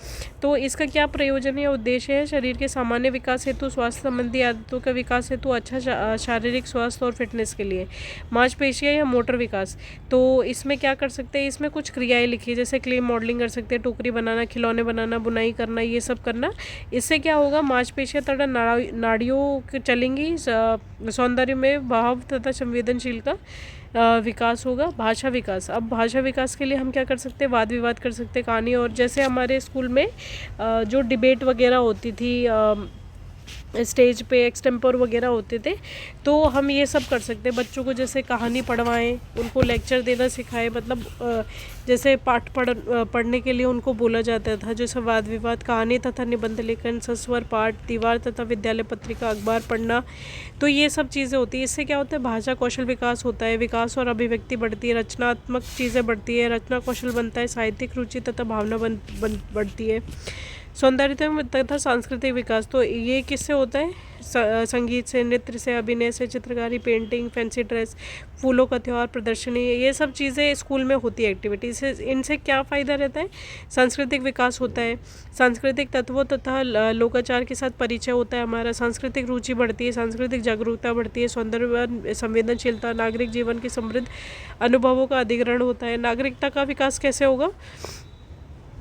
तो इसका क्या प्रयोजन या उद्देश्य है, शरीर के सामान्य विकास हेतु, स्वास्थ्य संबंधी आदतों का विकास हेतु, अच्छा शारीरिक स्वास्थ्य और फिटनेस के लिए, मांसपेशियाँ या मोटर विकास। तो इसमें क्या कर सकते हैं, इसमें कुछ क्रियाएँ लिखी, जैसे क्ले मॉडलिंग कर सकते हैं, टोकरी बनाना, खिलौने बनाना, बुनाई करना, ये सब करना। इससे क्या होगा, मांसपेशियाँ तथा नाड़ियों चलेंगी, सौंदर्य में भाव तथा संवेदनशील का विकास होगा। भाषा विकास, अब भाषा विकास के लिए हम क्या कर सकते हैं, वाद विवाद कर सकते हैं, कहानी। और जैसे हमारे स्कूल में जो डिबेट वगैरह होती थी, स्टेज पे एक्सटेम्पोर वगैरह होते थे, तो हम ये सब कर सकते हैं। बच्चों को जैसे कहानी पढ़वाएं, उनको लेक्चर देना सिखाएं, मतलब जैसे पाठ पढ़ने के लिए उनको बोला जाता था, जैसे वाद विवाद, कहानी तथा निबंध लेखन, सस्वर पाठ, दीवार तथा विद्यालय पत्रिका, अखबार पढ़ना। तो ये सब चीज़ें होती है। इससे क्या होता है, भाषा कौशल विकास होता है, विकास और अभिव्यक्ति बढ़ती है, रचनात्मक चीज़ें बढ़ती है, रचना कौशल बनता है, साहित्यिक रुचि तथा भावना बढ़ती है, सौंदर्य तथा सांस्कृतिक विकास। तो ये किससे होता है, संगीत से, नृत्य से, अभिनय से, चित्रकारी, पेंटिंग, फैंसी ड्रेस, फूलों का त्यौहार, प्रदर्शनी, ये सब चीज़ें स्कूल में होती है एक्टिविटी से। इनसे क्या फ़ायदा रहता है, सांस्कृतिक विकास होता है, सांस्कृतिक तत्वों तथा लोकाचार के साथ परिचय होता है हमारा, सांस्कृतिक रुचि बढ़ती है, सांस्कृतिक जागरूकता बढ़ती है, सौंदर्य संवेदनशीलता, नागरिक जीवन के समृद्ध अनुभवों का अधिग्रहण होता है। नागरिकता का विकास कैसे होगा,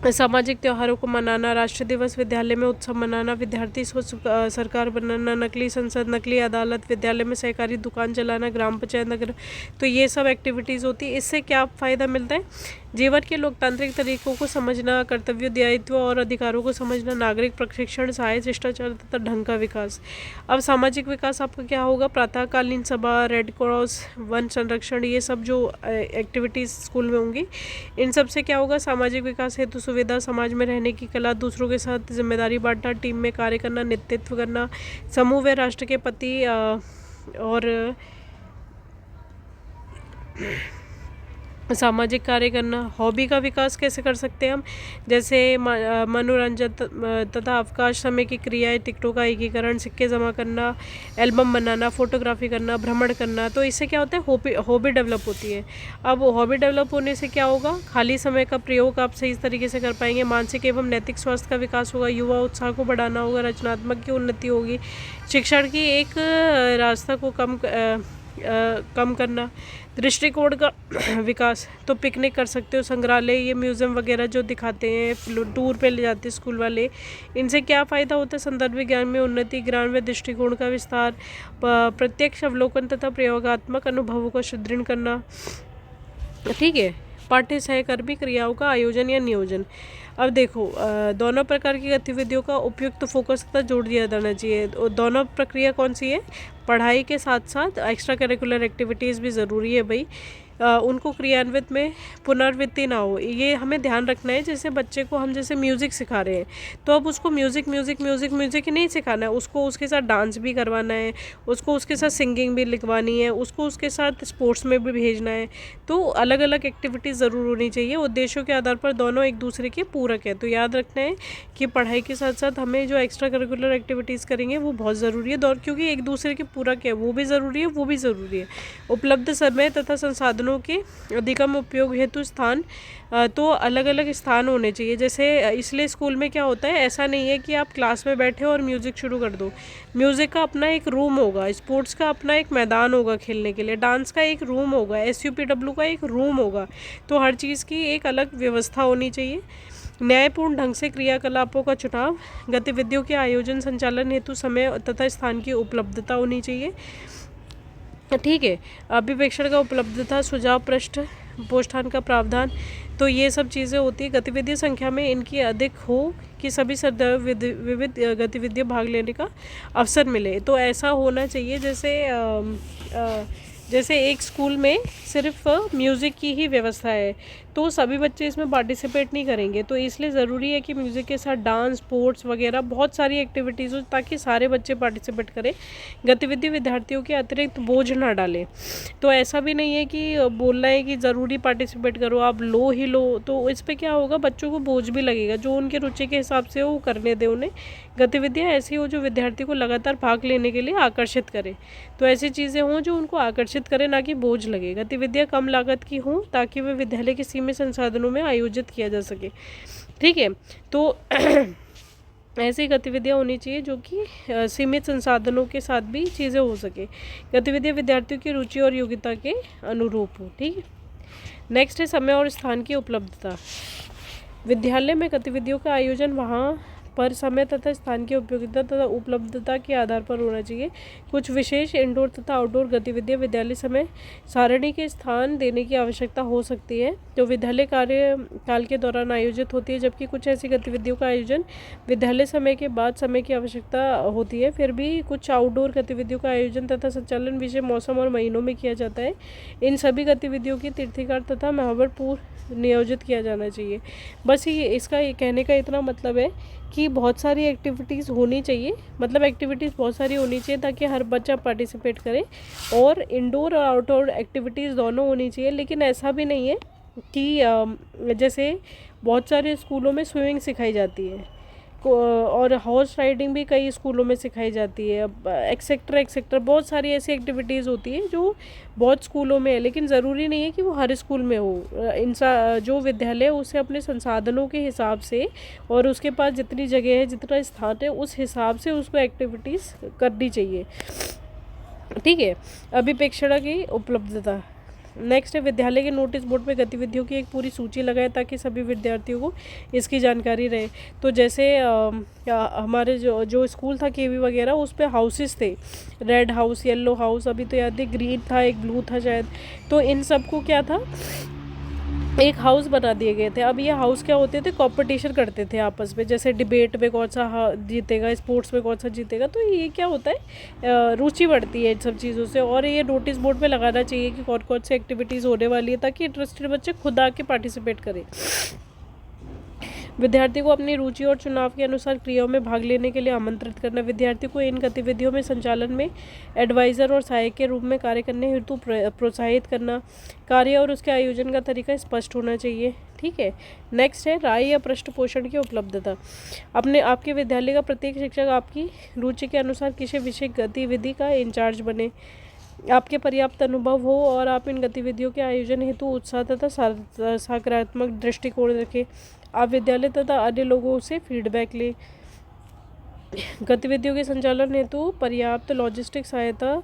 सामाजिक त्योहारों को मनाना, राष्ट्रीय दिवस, विद्यालय में उत्सव मनाना, विद्यार्थी सरकार बनाना, नकली संसद, नकली अदालत, विद्यालय में सहकारी दुकान चलाना, ग्राम पंचायत नगर, तो ये सब एक्टिविटीज़ होती है। इससे क्या फ़ायदा मिलता है, जीवन के लोकतांत्रिक तरीकों को समझना, कर्तव्य, दायित्व और अधिकारों को समझना, नागरिक प्रशिक्षण, सहायता, शिष्टाचार तथा ढंग का विकास। अब सामाजिक विकास आपका क्या होगा, प्रातःकालीन सभा, रेड क्रॉस, वन संरक्षण, ये सब जो एक्टिविटीज़ स्कूल में होंगी, इन सब से क्या होगा, सामाजिक विकास हेतु सुविधा, समाज में रहने की कला, दूसरों के साथ जिम्मेदारी बांटना, टीम में कार्य करना, नेतृत्व करना, समूह व राष्ट्र के प्रति और सामाजिक कार्य करना। हॉबी का विकास कैसे कर सकते हैं हम, जैसे मनोरंजन तथा अवकाश समय की क्रियाएं, टिकटों का एकीकरण, सिक्के जमा करना, एल्बम बनाना, फोटोग्राफी करना, भ्रमण करना। तो इससे क्या होता है, हॉबी डेवलप होती है। अब हॉबी डेवलप होने से क्या होगा, खाली समय का प्रयोग आप सही तरीके से कर पाएंगे, मानसिक एवं नैतिक स्वास्थ्य का विकास होगा, युवा उत्साह को बढ़ाना होगा, रचनात्मक की उन्नति होगी, शिक्षण की एक रास्ता को कम करना, दृष्टिकोण का विकास। तो पिकनिक कर सकते हो, संग्रहालय, ये म्यूज़ियम वगैरह जो दिखाते हैं, टूर पे ले जाते हैं स्कूल वाले, इनसे क्या फ़ायदा होता है, संदर्भ ज्ञान में उन्नति, ज्ञान व दृष्टिकोण का विस्तार, प्रत्यक्ष अवलोकन तथा प्रयोगात्मक अनुभवों को सुदृढ़ करना। ठीक है, पाठ्य सहकर्मी क्रियाओं का आयोजन या नियोजन। अब देखो, दोनों प्रकार की गतिविधियों का उपयुक्त फोकस तथा जोड़ दिया जाना चाहिए। दोनों प्रक्रिया कौन सी है, पढ़ाई के साथ साथ एक्स्ट्रा करिकुलर एक्टिविटीज़ भी ज़रूरी है भाई, उनको क्रियान्वित में पुनरावृत्ति ना हो, ये हमें ध्यान रखना है। जैसे बच्चे को हम जैसे म्यूज़िक सिखा रहे हैं, तो अब उसको म्यूज़िक ही नहीं सिखाना है, उसको उसके साथ डांस भी करवाना है, उसको उसके साथ सिंगिंग भी लिखवानी है, उसको उसके साथ स्पोर्ट्स में भी भेजना है। तो अलग अलग एक्टिविटीज़ ज़रूर होनी चाहिए, उद्देश्यों के आधार पर दोनों एक दूसरे के पूरक है। तो याद रखना है कि पढ़ाई के साथ साथ हमें जो एक्स्ट्रा करिकुलर एक्टिविटीज़ करेंगे वो बहुत ज़रूरी है, क्योंकि एक दूसरे के पूरक है, वो भी ज़रूरी है। उपलब्ध समय तथा संसाधनों के अधिकतम उपयोग हेतु स्थान, तो अलग अलग स्थान होने चाहिए। जैसे इसलिए स्कूल में क्या होता है, ऐसा नहीं है कि आप क्लास में बैठे और म्यूज़िक शुरू कर दो। म्यूज़िक का अपना एक रूम होगा, स्पोर्ट्स का अपना एक मैदान होगा खेलने के लिए, डांस का एक रूम होगा, SUPW का एक रूम होगा। तो हर चीज़ की एक अलग व्यवस्था होनी चाहिए। न्यायपूर्ण ढंग से क्रियाकलापों का चुनाव, गतिविधियों के आयोजन संचालन हेतु समय तथा स्थान की उपलब्धता होनी चाहिए। ठीक है, अभिवेक्षण का उपलब्धता, सुझाव पृष्ठ, पोष्ठान का प्रावधान, तो ये सब चीज़ें होती है। गतिविधि संख्या में इनकी अधिक हो कि सभी सदस्य विविध गतिविधियों भाग लेने का अवसर मिले। तो ऐसा होना चाहिए जैसे एक स्कूल में सिर्फ म्यूज़िक की ही व्यवस्था है, तो सभी बच्चे इसमें पार्टिसिपेट नहीं करेंगे। तो इसलिए ज़रूरी है कि म्यूज़िक के साथ डांस, स्पोर्ट्स वगैरह बहुत सारी एक्टिविटीज़ हो, ताकि सारे बच्चे पार्टिसिपेट करें। गतिविधि विद्यार्थियों के अतिरिक्त बोझ ना डालें। तो ऐसा भी नहीं है कि बोलना है कि ज़रूरी पार्टिसिपेट करो, आप लो ही लो, तो इस पर क्या होगा, बच्चों को बोझ भी लगेगा। जो उनके रुचि के हिसाब से वो करने दें उन्हें। गतिविधियाँ ऐसी हो जो विद्यार्थी को लगातार भाग लेने के लिए आकर्षित करें। तो ऐसी चीज़ें हों जो उनको आकर्षित करें, ना कि बोझ लगे। गतिविधियाँ कम लागत की हों ताकि वे विद्यालय के सीमित संसाधनों में आयोजित किया जा सके। ठीक है, तो ऐसी गतिविधियाँ होनी चाहिए जो कि सीमित संसाधनों के साथ भी चीज़ें हो सके। गतिविधियाँ विद्यार्थियों की रुचि और योग्यता के अनुरूप हो। ठीक है, नेक्स्ट है समय और स्थान की उपलब्धता। विद्यालय में गतिविधियों का आयोजन वहाँ पर समय तथा स्थान की उपयोगिता तथा उपलब्धता के आधार पर होना चाहिए। कुछ विशेष इंडोर तथा आउटडोर गतिविधियाँ विद्यालय समय सारणी के स्थान देने की आवश्यकता हो सकती है जो विद्यालय कार्य काल के दौरान आयोजित होती है, जबकि कुछ ऐसी गतिविधियों का आयोजन विद्यालय समय के बाद समय की आवश्यकता होती है। फिर भी कुछ आउटडोर गतिविधियों का आयोजन तथा संचालन विषय मौसम और महीनों में किया जाता है। इन सभी गतिविधियों की तीर्थीकार तथा माहौल पूर्व नियोजित किया जाना चाहिए। बस ये इसका ये कहने का इतना मतलब है कि बहुत सारी एक्टिविटीज़ होनी चाहिए, मतलब एक्टिविटीज़ बहुत सारी होनी चाहिए ताकि हर बच्चा पार्टिसिपेट करे, और इंडोर और आउटडोर एक्टिविटीज़ दोनों होनी चाहिए। लेकिन ऐसा भी नहीं है कि जैसे बहुत सारे स्कूलों में स्विमिंग सिखाई जाती है और हॉर्स राइडिंग भी कई स्कूलों में सिखाई जाती है, अब एक्सेट्रा एक्सेट्रा बहुत सारी ऐसी एक्टिविटीज़ होती है जो बहुत स्कूलों में है, लेकिन ज़रूरी नहीं है कि वो हर स्कूल में हो। जो विद्यालय है उसे अपने संसाधनों के हिसाब से और उसके पास जितनी जगह है, जितना स्थान है, उस हिसाब से उसको एक्टिविटीज़ करनी चाहिए। ठीक है, अभिप्रेक्षण की उपलब्धता। नेक्स्ट है विद्यालय के नोटिस बोर्ड पे गतिविधियों की एक पूरी सूची लगाएं ताकि सभी विद्यार्थियों को इसकी जानकारी रहे। तो जैसे हमारे जो स्कूल था केवी वगैरह, उस पे हाउसेस थे, रेड हाउस, येलो हाउस, अभी तो याद है ग्रीन था, एक ब्लू था शायद। तो इन सब को क्या था, एक हाउस बना दिए गए थे। अब ये हाउस क्या होते थे, कंपटीशन करते थे आपस में, जैसे डिबेट में कौन सा जीतेगा, स्पोर्ट्स में कौन सा जीतेगा। तो ये क्या होता है, रुचि बढ़ती है इन सब चीज़ों से। और ये नोटिस बोर्ड पे लगाना चाहिए कि कौन कौन सी एक्टिविटीज़ होने वाली है, ताकि इंटरेस्टेड बच्चे खुद आके पार्टिसिपेट करें। विद्यार्थी को अपनी रुचि और चुनाव के अनुसार क्रियाओं में भाग लेने के लिए आमंत्रित करना। विद्यार्थी को इन गतिविधियों में संचालन में एडवाइज़र और सहायक के रूप में कार्य करने हेतु प्रोत्साहित करना। कार्य और उसके आयोजन का तरीका स्पष्ट होना चाहिए। ठीक है, नेक्स्ट है राय या पृष्ठ पोषण की उपलब्धता। आपके विद्यालय का प्रत्येक शिक्षक आपकी रुचि के अनुसार किसी विशेष गतिविधि का इंचार्ज बने, आपके पर्याप्त अनुभव हो और आप इन गतिविधियों के आयोजन हेतु उत्साह तथा सकारात्मक दृष्टिकोण रखें। आप विद्यालय तथा अन्य लोगों से फीडबैक लें। गतिविधियों के संचालन हेतु पर्याप्त लॉजिस्टिक सहायता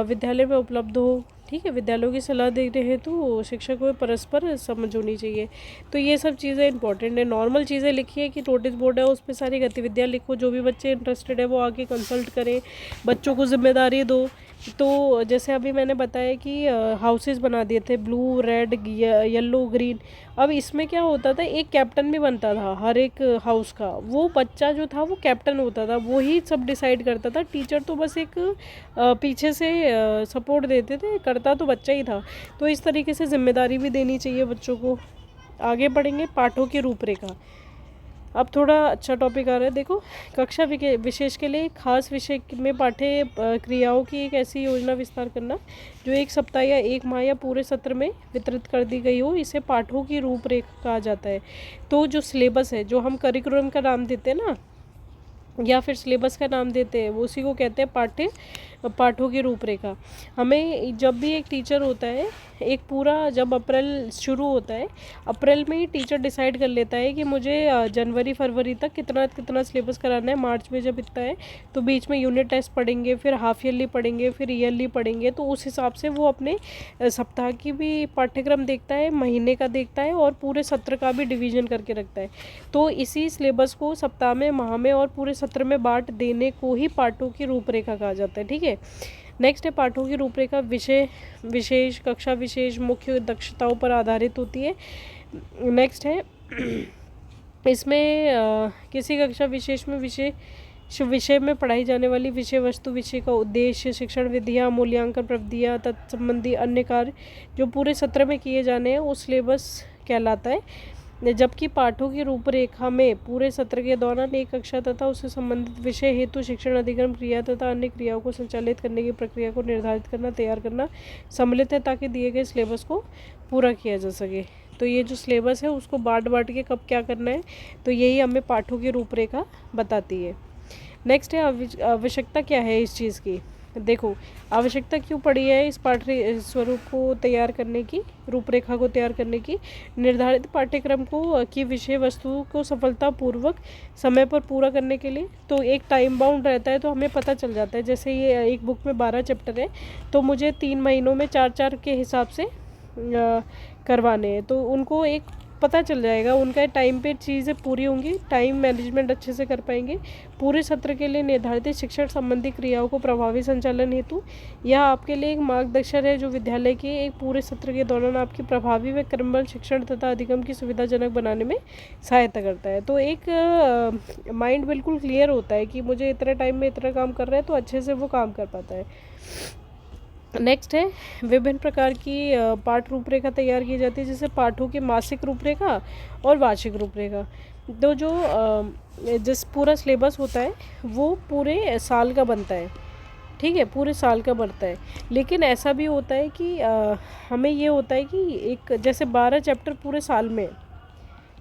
विद्यालय में उपलब्ध हो। ठीक है, विद्यालयों की सलाह देने हेतु शिक्षक को परस्पर समझ होनी चाहिए। तो ये सब चीज़ें इंपॉर्टेंट है। नॉर्मल चीज़ें लिखिए कि नोटिस बोर्ड है उस पर सारी गतिविधियाँ लिखो, जो भी बच्चे इंटरेस्टेड है वो आके कंसल्ट करें, बच्चों को जिम्मेदारी दो। तो जैसे अभी मैंने बताया कि हाउसेस बना दिए थे, ब्लू, रेड, येलो, ग्रीन। अब इसमें क्या होता था, एक कैप्टन भी बनता था हर एक हाउस का। वो बच्चा जो था वो कैप्टन होता था, वो ही सब डिसाइड करता था। टीचर तो बस एक पीछे से सपोर्ट देते थे, करता तो बच्चा ही था। तो इस तरीके से जिम्मेदारी भी देनी चाहिए बच्चों को। आगे बढ़ेंगे, पाठों की रूपरेखा। अब थोड़ा अच्छा टॉपिक आ रहा है, देखो। कक्षा विशेष के लिए खास विषय में पाठ्य क्रियाओं की एक ऐसी योजना विस्तार करना जो एक सप्ताह या एक माह या पूरे सत्र में वितरित कर दी गई हो, इसे पाठों की रूपरेखा कहा जाता है। तो जो सिलेबस है, जो हम करिकुलम का नाम देते हैं ना, या फिर सिलेबस का नाम देते हैं, वो उसी को कहते हैं पाठों की रूपरेखा। हमें जब भी एक टीचर होता है, एक पूरा जब अप्रैल शुरू होता है, अप्रैल में ही टीचर डिसाइड कर लेता है कि मुझे जनवरी फरवरी तक कितना कितना सिलेबस कराना है। मार्च में जब इतना है तो बीच में यूनिट टेस्ट पढ़ेंगे, फिर हाफ ईयरली पढ़ेंगे, फिर ईयरली पढ़ेंगे। तो उस हिसाब से वो अपने सप्ताह की भी पाठ्यक्रम देखता है, महीने का देखता है और पूरे सत्र का भी डिवीज़न करके रखता है। तो इसी सिलेबस को सप्ताह में, माह में और पूरे सत्र में बांट देने को ही पाठों की रूपरेखा कहा जाता है। ठीक है, नेक्स्ट है पाठों की रूपरेखा विषय विशेष, कक्षा विशेष, मुख्य दक्षताओं पर आधारित होती है। नेक्स्ट है इसमें किसी कक्षा विशेष में विषय में पढ़ाई जाने वाली विषय वस्तु, विषय का उद्देश्य, शिक्षण विधियाँ, मूल्यांकन प्रविधियाँ, तत्संबंधी अन्य कार्य जो पूरे सत्र में किए जाने हैं, उस सिलेबस कहलाता है। जबकि पाठों की रूपरेखा में पूरे सत्र के दौरान एक कक्षा तथा उससे संबंधित विषय हेतु शिक्षण अधिगम क्रिया तथा अन्य क्रियाओं को संचालित करने की प्रक्रिया को निर्धारित करना, तैयार करना सम्मिलित है ताकि दिए गए सिलेबस को पूरा किया जा सके। तो ये जो सिलेबस है उसको बांट के कब क्या करना है, तो यही हमें पाठों की रूपरेखा बताती है। नेक्स्ट है आवश्यकता क्या है इस चीज़ की। देखो, आवश्यकता क्यों पड़ी है इस पाठ्य स्वरूप को तैयार करने की, रूपरेखा को तैयार करने की। निर्धारित पाठ्यक्रम को की विषय वस्तु को सफलतापूर्वक समय पर पूरा करने के लिए तो एक टाइम बाउंड रहता है, तो हमें पता चल जाता है। जैसे ये एक बुक में 12 चैप्टर है, तो मुझे 3 महीनों में 4-4 के हिसाब से करवाने हैं, तो उनको एक पता चल जाएगा, उनका टाइम पे चीज़ें पूरी होंगी, टाइम मैनेजमेंट अच्छे से कर पाएंगे। पूरे सत्र के लिए निर्धारित शिक्षण संबंधी क्रियाओं को प्रभावी संचालन हेतु यह आपके लिए एक मार्गदर्शन है जो विद्यालय के एक पूरे सत्र के दौरान आपकी प्रभावी व क्रमबद्ध शिक्षण तथा अधिगम की सुविधाजनक बनाने में सहायता करता है। तो एक माइंड बिल्कुल क्लियर होता है कि मुझे इतने टाइम में इतना काम कर रहा है, तो अच्छे से वो काम कर पाता है। नेक्स्ट है विभिन्न प्रकार की पाठ रूपरेखा तैयार की जाती है, जैसे पाठों की मासिक रूपरेखा और वार्षिक रूपरेखा। तो जो जिस पूरा सिलेबस होता है वो पूरे साल का बनता है, ठीक है, पूरे साल का बनता है। लेकिन ऐसा भी होता है कि हमें ये होता है कि एक जैसे 12 चैप्टर पूरे साल में,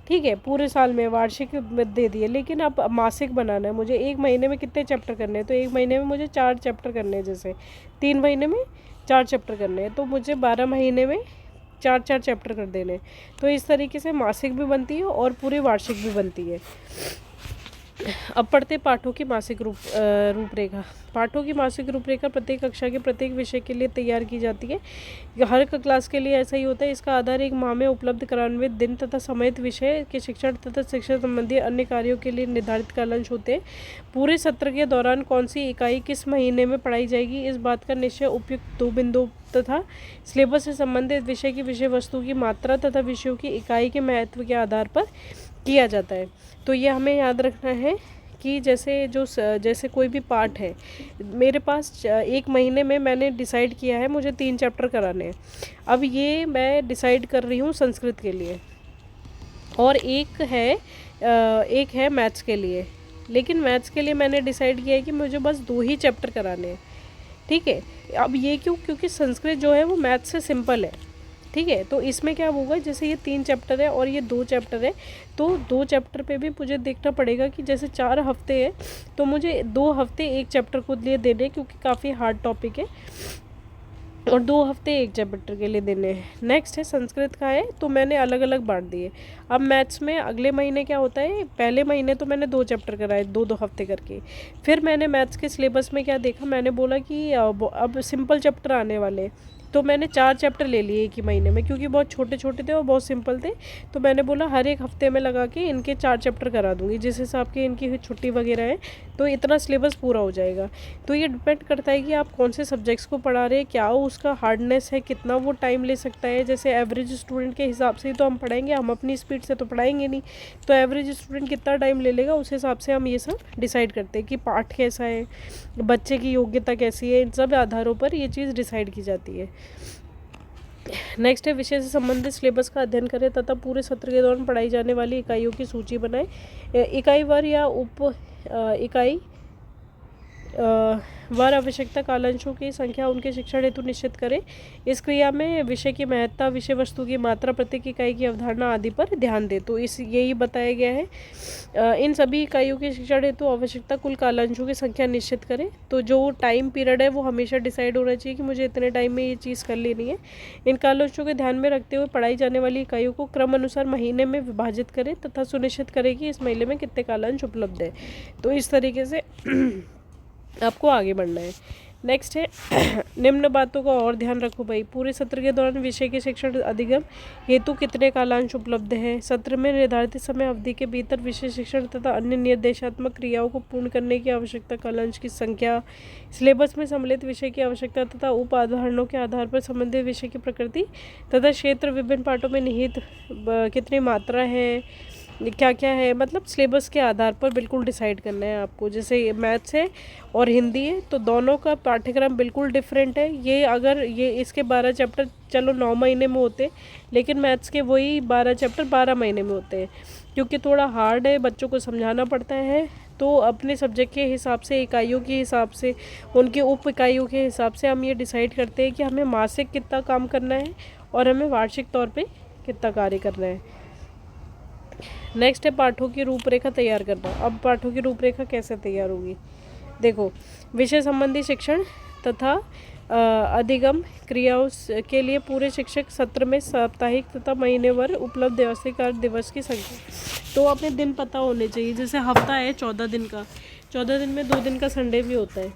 ठीक है, पूरे साल में वार्षिक में दे दिए, लेकिन अब मासिक बनाना है मुझे। एक महीने में कितने चैप्टर करने हैं, तो एक महीने में मुझे 4 चैप्टर करने हैं, जैसे 3 महीने में 4 चैप्टर करने हैं, तो मुझे 12 महीने में 4 चैप्टर कर देने हैं। तो इस तरीके से मासिक भी बनती है और पूरी वार्षिक भी बनती है। अब पढ़ते पाठों की मासिक रूपरेखा। पाठों की मासिक रूपरेखा प्रत्येक कक्षा के प्रत्येक विषय के लिए तैयार की जाती है। हर क्लास के लिए ऐसा ही होता है। इसका आधार एक माह में उपलब्ध कार्यान्वित दिन तथा समयित विषय के शिक्षण तथा शिक्षा संबंधी अन्य कार्यों के लिए निर्धारित कालांश होते हैं। पूरे सत्र के दौरान कौन सी इकाई किस महीने में पढ़ाई जाएगी, इस बात का निश्चय उपयुक्त 2 बिंदुओं तथा सिलेबस से संबंधित विषय की विषय वस्तु की मात्रा तथा विषयों की इकाई के महत्व के आधार पर किया जाता है। तो ये हमें याद रखना है कि जैसे कोई भी पाठ है, मेरे पास एक महीने में मैंने डिसाइड किया है मुझे 3 चैप्टर कराने हैं। अब ये मैं डिसाइड कर रही हूँ संस्कृत के लिए, और एक है मैथ्स के लिए। लेकिन मैथ्स के लिए मैंने डिसाइड किया है कि मुझे बस 2 ही चैप्टर कराने हैं, ठीक है। अब ये क्योंकि संस्कृत जो है वो मैथ्स से सिंपल है, ठीक है। तो इसमें क्या होगा, जैसे ये 3 चैप्टर है और ये 2 चैप्टर है, तो 2 चैप्टर पे भी मुझे देखना पड़ेगा कि जैसे 4 हफ्ते है तो मुझे 2 हफ्ते एक चैप्टर को लिए देने, क्योंकि काफ़ी हार्ड टॉपिक है, और 2 हफ्ते एक चैप्टर के लिए देने हैं। नेक्स्ट है संस्कृत का है, तो मैंने अलग अलग बांट दिए। अब मैथ्स में अगले महीने क्या होता है, पहले महीने तो मैंने 2 चैप्टर कराए 2-2 हफ्ते करके। फिर मैंने मैथ्स के सिलेबस में क्या देखा, मैंने बोला कि अब सिंपल चैप्टर आने वाले, तो मैंने 4 चैप्टर ले लिए एक ही महीने में, क्योंकि बहुत छोटे छोटे थे और बहुत सिंपल थे। तो मैंने बोला हर एक हफ्ते में लगा के इनके 4 चैप्टर करा दूंगी, जिस हिसाब की इनकी छुट्टी वगैरह है, तो इतना सिलेबस पूरा हो जाएगा। तो ये डिपेंड करता है कि आप कौन से सब्जेक्ट्स को पढ़ा रहे हैं, क्या उसका हार्डनेस है, कितना वो टाइम ले सकता है। जैसे एवरेज स्टूडेंट के हिसाब से ही तो हम पढ़ाएंगे, हम अपनी स्पीड से तो पढ़ाएंगे नहीं। तो एवरेज स्टूडेंट कितना टाइम ले लेगा, उस हिसाब से हम ये सब डिसाइड करते हैं कि पाठ कैसा है, बच्चे की योग्यता कैसी है, इन सब आधारों पर ये चीज़ डिसाइड की जाती है। नेक्स्ट है विषय से संबंधित सिलेबस का अध्ययन करें तथा पूरे सत्र के दौरान पढ़ाई जाने वाली इकाइयों की सूची बनाएं। इकाई वार या उप इकाई वार आवश्यकता कालांशों की संख्या उनके शिक्षण हेतु निश्चित करें। इस क्रिया में विषय की महत्ता, विषय वस्तु की मात्रा, प्रत्येक इकाई की अवधारणा आदि पर ध्यान दें। तो यही बताया गया है। इन सभी इकाइयों के शिक्षण हेतु आवश्यकता कुल कालांशों की संख्या निश्चित करें। तो जो टाइम पीरियड है वो हमेशा डिसाइड होना चाहिए कि मुझे इतने टाइम में ये चीज़ कर लेनी है। इन कालांशों के ध्यान में रखते हुए पढ़ाई जाने वाली इकाइयों को क्रम अनुसार महीने में विभाजित करें तथा सुनिश्चित करें कि इस महीने में कितने कालांश उपलब्ध है। तो इस तरीके से आपको आगे बढ़ना है। नेक्स्ट है निम्न बातों का और ध्यान रखो भाई। पूरे सत्र के दौरान विषय के शिक्षण अधिगम हेतु कितने कालांश उपलब्ध हैं। सत्र में निर्धारित समय अवधि के भीतर विषय शिक्षण तथा अन्य निर्देशात्मक क्रियाओं को पूर्ण करने की आवश्यकता कालांश की संख्या, सिलेबस में सम्मिलित विषय की आवश्यकता तथा उप अवधारणाओं के आधार पर संबंधित विषय की प्रकृति तथा क्षेत्र, विभिन्न पाठों में निहित कितनी मात्रा है, क्या क्या है, मतलब सिलेबस के आधार पर बिल्कुल डिसाइड करना है आपको। जैसे मैथ्स है और हिंदी है, तो दोनों का पाठ्यक्रम बिल्कुल डिफरेंट है। ये अगर ये इसके 12 चैप्टर चलो 9 महीने में होते, लेकिन मैथ्स के वही 12 चैप्टर 12 महीने में होते हैं, क्योंकि थोड़ा हार्ड है, बच्चों को समझाना पड़ता है। तो अपने सब्जेक्ट के हिसाब से, इकाइयों के हिसाब से, उनके उप इकाइयों के हिसाब से हम ये डिसाइड करते हैं कि हमें मासिक कितना काम करना है और हमें वार्षिक तौर पर कितना कार्य करना है। नेक्स्ट है पाठों की रूपरेखा तैयार करना। अब पाठों की रूपरेखा कैसे तैयार होगी, देखो, विषय संबंधी शिक्षण तथा अधिगम क्रियाओं के लिए पूरे शिक्षक सत्र में साप्ताहिक तथा महीनेवार उपलब्ध व्यवस्थित कार्य दिवस की संख्या। तो अपने दिन पता होने चाहिए। जैसे हफ्ता है 14 दिन का, 14 दिन में 2 दिन का संडे भी होता है,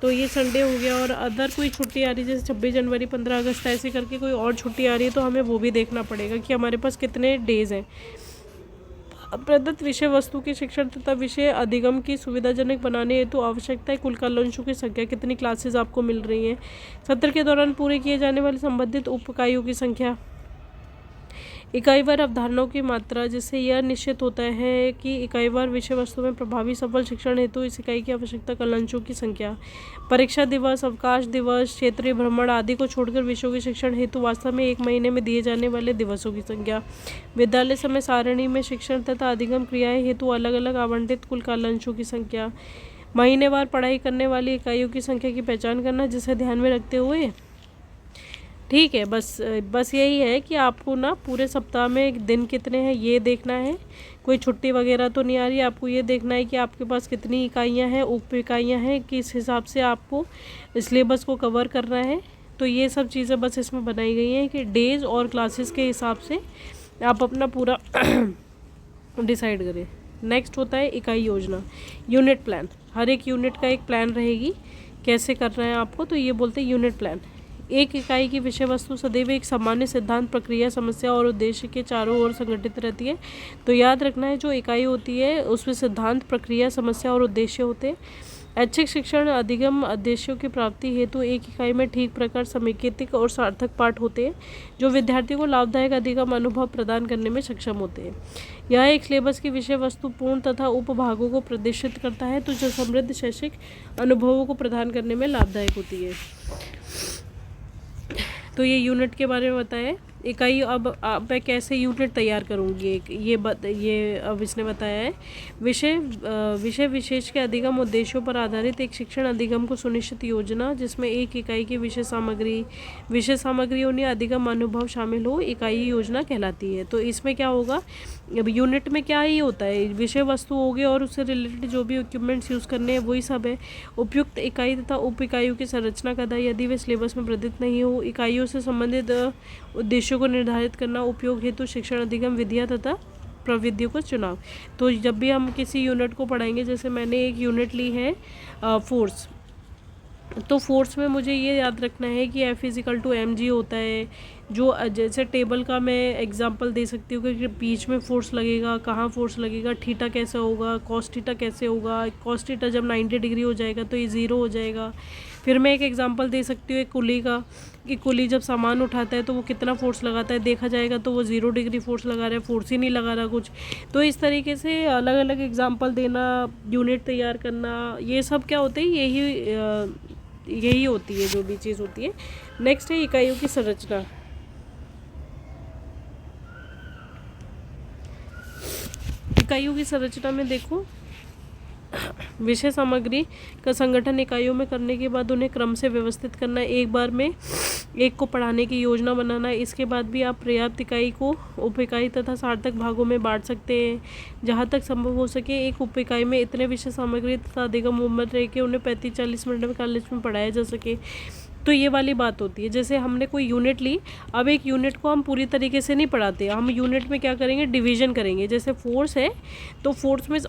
तो ये संडे हो गया, और अदर कोई छुट्टी आ रही है जैसे 26 जनवरी, 15 अगस्त, ऐसे करके कोई और छुट्टी आ रही है तो हमें वो भी देखना पड़ेगा कि हमारे पास कितने डेज़ हैं। प्रदत्त विषय वस्तु के शिक्षण तथा विषय अधिगम की सुविधाजनक बनाने हेतु आवश्यकता है कुल कालांशों की संख्या, कितनी क्लासेस आपको मिल रही हैं। सत्र के दौरान पूरे किए जाने वाले संबंधित उप इकाइयों की संख्या। इकाईवार अवधारणाओं की मात्रा, जिससे यह निश्चित होता है कि इकाईवार विषय वस्तु में प्रभावी सफल शिक्षण हेतु इस इकाई की आवश्यकता कालांशों की संख्या। परीक्षा दिवस, अवकाश दिवस, क्षेत्रीय भ्रमण आदि को छोड़कर विषयों के शिक्षण हेतु वास्तव में एक महीने में दिए जाने वाले दिवसों की संख्या। विद्यालय समय सारणी में शिक्षण तथा अधिगम क्रियाएं हेतु अलग अलग आवंटित कुल कालांशों की संख्या। महीनेवार पढ़ाई करने वाली इकाइयों की संख्या की पहचान करना, जिसे ध्यान में रखते हुए, ठीक है, बस यही है कि आपको ना पूरे सप्ताह में दिन कितने हैं ये देखना है, कोई छुट्टी वगैरह तो नहीं आ रही। आपको ये देखना है कि आपके पास कितनी इकाइयाँ हैं, उप इकाइयाँ हैं, किस हिसाब से आपको सिलेबस को कवर करना है। तो ये सब चीज़ें बस इसमें बनाई गई हैं कि डेज़ और क्लासेस के हिसाब से आप अपना पूरा डिसाइड करें। नेक्स्ट होता है इकाई योजना, यूनिट प्लान। हर एक यूनिट का एक प्लान रहेगी कैसे करना है आपको, तो ये बोलते हैं यूनिट प्लान। एक इकाई की विषय वस्तु सदैव एक सामान्य सिद्धांत, प्रक्रिया, समस्या और उद्देश्य के चारों ओर संगठित रहती है। तो याद रखना है, जो इकाई होती है उसमें सिद्धांत, प्रक्रिया, समस्या और उद्देश्य होते हैं। ऐच्छिक शिक्षण अधिगम उद्देश्यों की प्राप्ति हेतु एक इकाई में ठीक प्रकार समेकित और सार्थक पाठ होते हैं, जो विद्यार्थी को लाभदायक अधिगम अनुभव प्रदान करने में सक्षम होते हैं। यह एक सिलेबस की विषय वस्तु पूर्ण तथा उपभागों को प्रदर्शित करता है, तो जो समृद्ध शैक्षिक अनुभवों को प्रदान करने में लाभदायक होती है। तो ये यूनिट के बारे में बताया। इकाई अब मैं कैसे यूनिट तैयार करूँगी, ये अब इसने बताया है। विषय विशेष के अधिगम उद्देश्यों पर आधारित एक शिक्षण अधिगम को सुनिश्चित योजना, जिसमें एक इकाई की विषय सामग्री उन्हें अधिगम अनुभव शामिल हो, इकाई योजना कहलाती है। तो इसमें क्या होगा, अब यूनिट में क्या ही होता है, विषय वस्तु हो गए और उससे रिलेटेड जो भी इक्विपमेंट्स यूज़ करने हैं वही सब है। उपयुक्त इकाई तथा उप इकाइयों की संरचना करना, यदि वे सिलेबस में प्रदत्त नहीं हो। इकाइयों से संबंधित उद्देश्यों को निर्धारित करना। उपयोग हेतु शिक्षण अधिगम विधियाँ तथा प्रविधियों का चुनाव। तो जब भी हम किसी यूनिट को पढ़ाएंगे, जैसे मैंने एक यूनिट ली है फोर्स, तो फोर्स में मुझे ये याद रखना है कि F=mg होता है। जो जैसे टेबल का मैं एग्जांपल दे सकती हूँ कि बीच में फोर्स लगेगा, कहाँ फोर्स लगेगा, थीटा कैसे होगा, कॉस थीटा कैसे होगा। कॉस थीटा जब 90 डिग्री हो जाएगा तो ये 0 हो जाएगा। फिर मैं एक एग्जांपल दे सकती हूँ एक कुली का, कि कुली जब सामान उठाता है तो वो कितना फोर्स लगाता है, देखा जाएगा तो वो 0 डिग्री फोर्स लगा रहा है, फोर्स ही नहीं लगा रहा कुछ। तो इस तरीके से अलग अलग एग्जांपल देना, यूनिट तैयार करना, ये सब क्या होते हैं, यही होती है जो भी चीज़ होती है। नेक्स्ट है इकाइयों की संरचना। इकाइयों की संरचना में देखो, विषय सामग्री का संगठन इकाइयों में करने के बाद उन्हें क्रम से व्यवस्थित करना, एक बार में एक को पढ़ाने की योजना बनाना। इसके बाद भी आप पर्याप्त इकाई को उप इकाई तथा सार्थक भागों में बांट सकते हैं। जहाँ तक संभव हो सके एक उप इकाई में इतने विषय सामग्री तथा अधिगम उम्र रह के उन्हें 35-40 मिनट में कॉलेज में पढ़ाया जा सके। तो ये वाली बात होती है, जैसे हमने कोई यूनिट ली, अब एक यूनिट को हम पूरी तरीके से नहीं पढ़ाते, हम यूनिट में क्या करेंगे, डिवीज़न करेंगे। जैसे फोर्स है तो फोर्स में